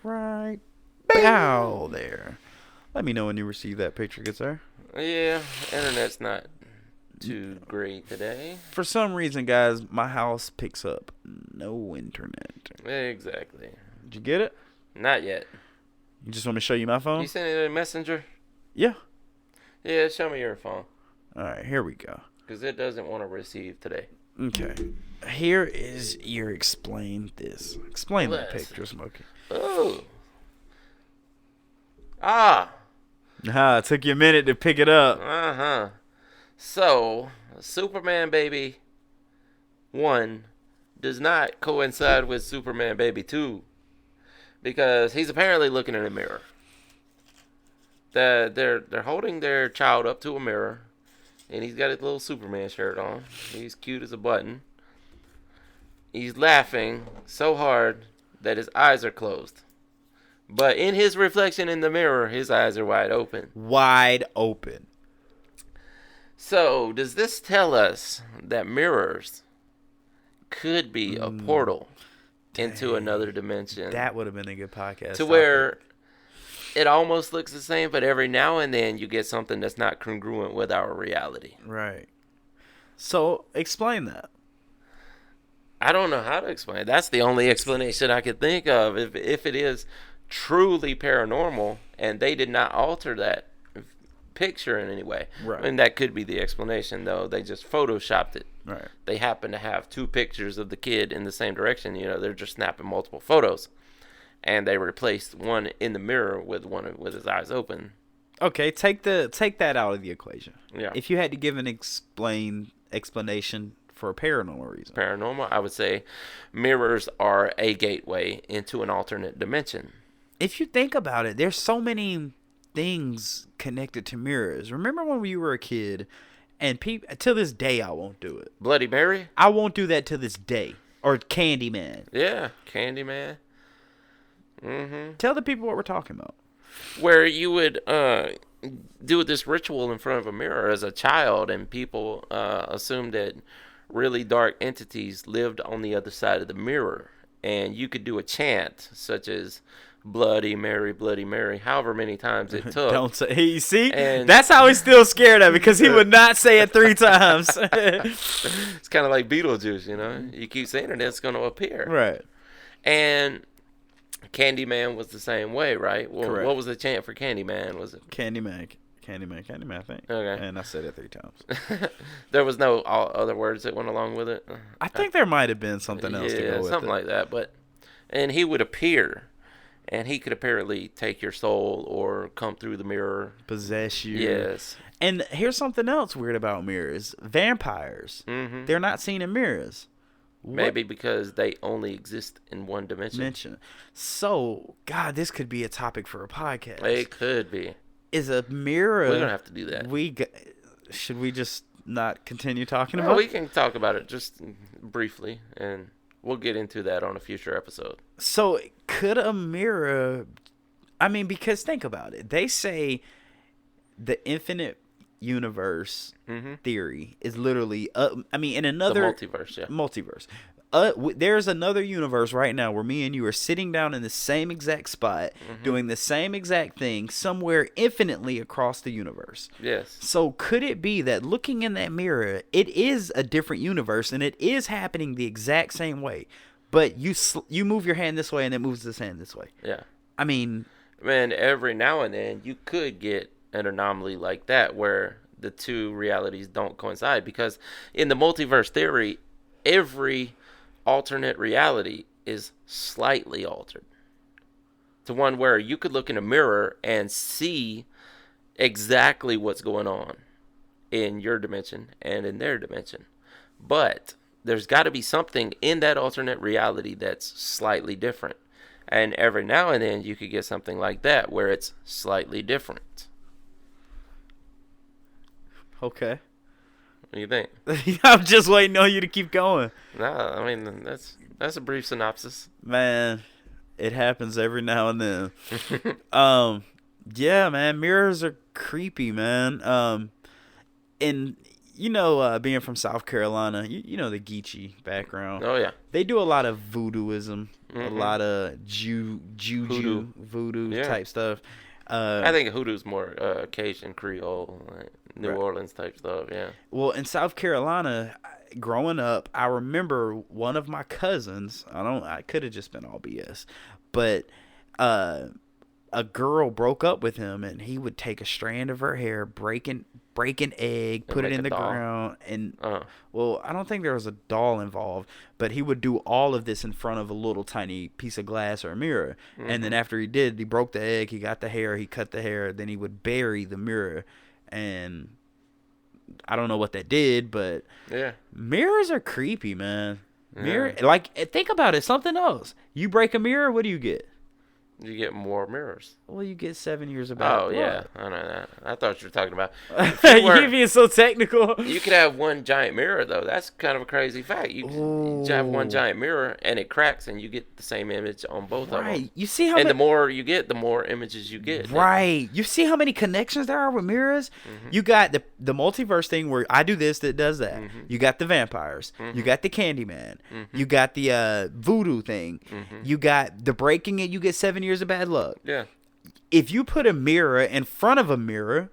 Speaker 2: Right bow there. Let me know when you receive that picture, good sir.
Speaker 3: Yeah, internet's not too great today.
Speaker 2: For some reason, guys, my house picks up no internet.
Speaker 3: Exactly.
Speaker 2: Did you get it?
Speaker 3: Not yet.
Speaker 2: You just want me to show you my phone?
Speaker 3: You sent it in Messenger?
Speaker 2: Yeah.
Speaker 3: Yeah, show me your phone.
Speaker 2: All right, here we go.
Speaker 3: Because it doesn't want to receive today.
Speaker 2: Okay. Here is your Explain This. Explain that picture, Smokey.
Speaker 3: Oh.
Speaker 2: It took you a minute to pick it up.
Speaker 3: So, Superman Baby 1 does not coincide with Superman Baby 2 because he's apparently looking in a mirror. They're holding their child up to a mirror, and he's got his little Superman shirt on. He's cute as a button. He's laughing so hard that his eyes are closed. But in his reflection in the mirror, his eyes are wide open.
Speaker 2: Wide open.
Speaker 3: So, does this tell us that mirrors could be a portal into another dimension?
Speaker 2: That would have been a good podcast.
Speaker 3: To where it almost looks the same, but every now and then you get something that's not congruent with our reality.
Speaker 2: Right. So, explain that.
Speaker 3: I don't know how to explain it. That's the only explanation I could think of. If it is truly paranormal and they did not alter that picture in any way.
Speaker 2: Right.
Speaker 3: And that could be the explanation, though. They just photoshopped it.
Speaker 2: Right.
Speaker 3: They happen to have two pictures of the kid in the same direction. You know, they're just snapping multiple photos. And they replaced one in the mirror with one with his eyes open.
Speaker 2: Okay, take that out of the equation.
Speaker 3: Yeah.
Speaker 2: If you had to give an explanation for a paranormal reason.
Speaker 3: Paranormal, I would say mirrors are a gateway into an alternate dimension.
Speaker 2: If you think about it, there's so many things connected to mirrors. Remember when you were a kid, and till this day I won't do it.
Speaker 3: Bloody Mary?
Speaker 2: I won't do that till this day. Or Candyman.
Speaker 3: Yeah, Candyman. Mm-hmm.
Speaker 2: Tell the people what we're talking about.
Speaker 3: Where you would do this ritual in front of a mirror as a child, and people assumed that really dark entities lived on the other side of the mirror. And you could do a chant such as Bloody Mary, however many times it took.
Speaker 2: Don't say. You see,
Speaker 3: And
Speaker 2: that's how he's still scared of it, because he would not say it 3 times.
Speaker 3: it's kind of like Beetlejuice, you know. You keep saying it, it's going to appear.
Speaker 2: Right.
Speaker 3: And Candyman was the same way, right? Well,
Speaker 2: Correct.
Speaker 3: what was the chant for Candyman? Was it
Speaker 2: Candyman, I think.
Speaker 3: Okay.
Speaker 2: And I said it 3 times.
Speaker 3: there was no other words that went along with it?
Speaker 2: I think there might have been something else to go with
Speaker 3: something
Speaker 2: it.
Speaker 3: like that. And he would appear, and he could apparently take your soul or come through the mirror.
Speaker 2: Possess you.
Speaker 3: Yes.
Speaker 2: And here's something else weird about mirrors. Vampires.
Speaker 3: Mm-hmm.
Speaker 2: They're not seen in mirrors.
Speaker 3: Maybe because they only exist in one dimension.
Speaker 2: So, God, this could be a topic for a podcast.
Speaker 3: It could be.
Speaker 2: Is a mirror...
Speaker 3: We're going to have to do that.
Speaker 2: Should we just not continue talking
Speaker 3: No,
Speaker 2: about
Speaker 3: we
Speaker 2: it?
Speaker 3: can talk about it just briefly, and we'll get into that on a future episode.
Speaker 2: So, could a mirror... I mean, because think about it. They say the infinite universe theory is literally... in another...
Speaker 3: The multiverse, yeah.
Speaker 2: Multiverse. There's another universe right now where me and you are sitting down in the same exact spot, doing the same exact thing somewhere infinitely across the universe.
Speaker 3: Yes.
Speaker 2: So could it be that looking in that mirror, it is a different universe and it is happening the exact same way, but you move your hand this way and it moves this hand this way?
Speaker 3: Yeah.
Speaker 2: I mean,
Speaker 3: Man, every now and then you could get an anomaly like that where the two realities don't coincide, because in the multiverse theory, every alternate reality is slightly altered to one where you could look in a mirror and see exactly what's going on in your dimension and in their dimension. But there's got to be something in that alternate reality that's slightly different. And every now and then you could get something like that where it's slightly different.
Speaker 2: okay.
Speaker 3: What do you think?
Speaker 2: I'm just waiting on you to keep going.
Speaker 3: No, I mean, that's a brief synopsis.
Speaker 2: Man, it happens every now and then. Yeah, man, mirrors are creepy, man. And being from South Carolina, you know the Geechee background.
Speaker 3: Oh, yeah.
Speaker 2: They do a lot of voodooism, a lot of juju, voodoo type stuff.
Speaker 3: I think hoodoo's more Cajun Creole, like New Orleans type stuff, yeah.
Speaker 2: Well, in South Carolina, growing up, I remember one of my cousins, I could have just been all BS, but a girl broke up with him, and he would take a strand of her hair, break an egg, put it in the ground, and well, I don't think there was a doll involved, but he would do all of this in front of a little tiny piece of glass or a mirror. And then after he broke the egg, he got the hair, he cut the hair, then he would bury the mirror. And I don't know what that did, but
Speaker 3: yeah,
Speaker 2: mirrors are creepy, man. Think about it, something else. You break a mirror, what do you get?
Speaker 3: You get more mirrors.
Speaker 2: Well, you get 7 years of bad luck.
Speaker 3: Yeah, I know that. I thought you were talking about.
Speaker 2: You're being so technical.
Speaker 3: You could have one giant mirror, though. That's kind of a crazy fact. You have one giant mirror, and it cracks, and you get the same image on both of them.
Speaker 2: You see how
Speaker 3: the more you get, the more images you get.
Speaker 2: Right. You see how many connections there are with mirrors? You got the multiverse thing where I do this, that does that. You got the vampires. You got the Candyman. You got the voodoo thing. You got the breaking it, you get 7 years of bad luck.
Speaker 3: Yeah.
Speaker 2: If you put a mirror in front of a mirror,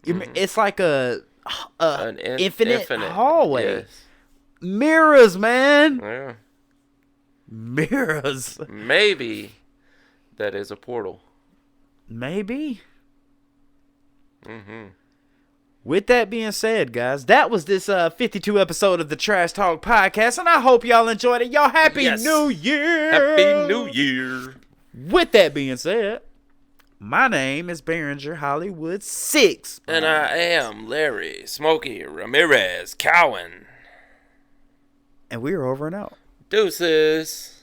Speaker 2: it's like an infinite hallway.
Speaker 3: Yes.
Speaker 2: Mirrors, man.
Speaker 3: Yeah.
Speaker 2: Mirrors.
Speaker 3: Maybe that is a portal.
Speaker 2: Maybe. With that being said, guys, that was this 52 episode of the Trash Talk Podcast, and I hope y'all enjoyed it. Y'all, Happy New Year!
Speaker 3: Happy New Year!
Speaker 2: With that being said, my name is Behringer Hollywood 6.
Speaker 3: And I am Larry Smokey Ramirez Cowan.
Speaker 2: And we're over and out.
Speaker 3: Deuces.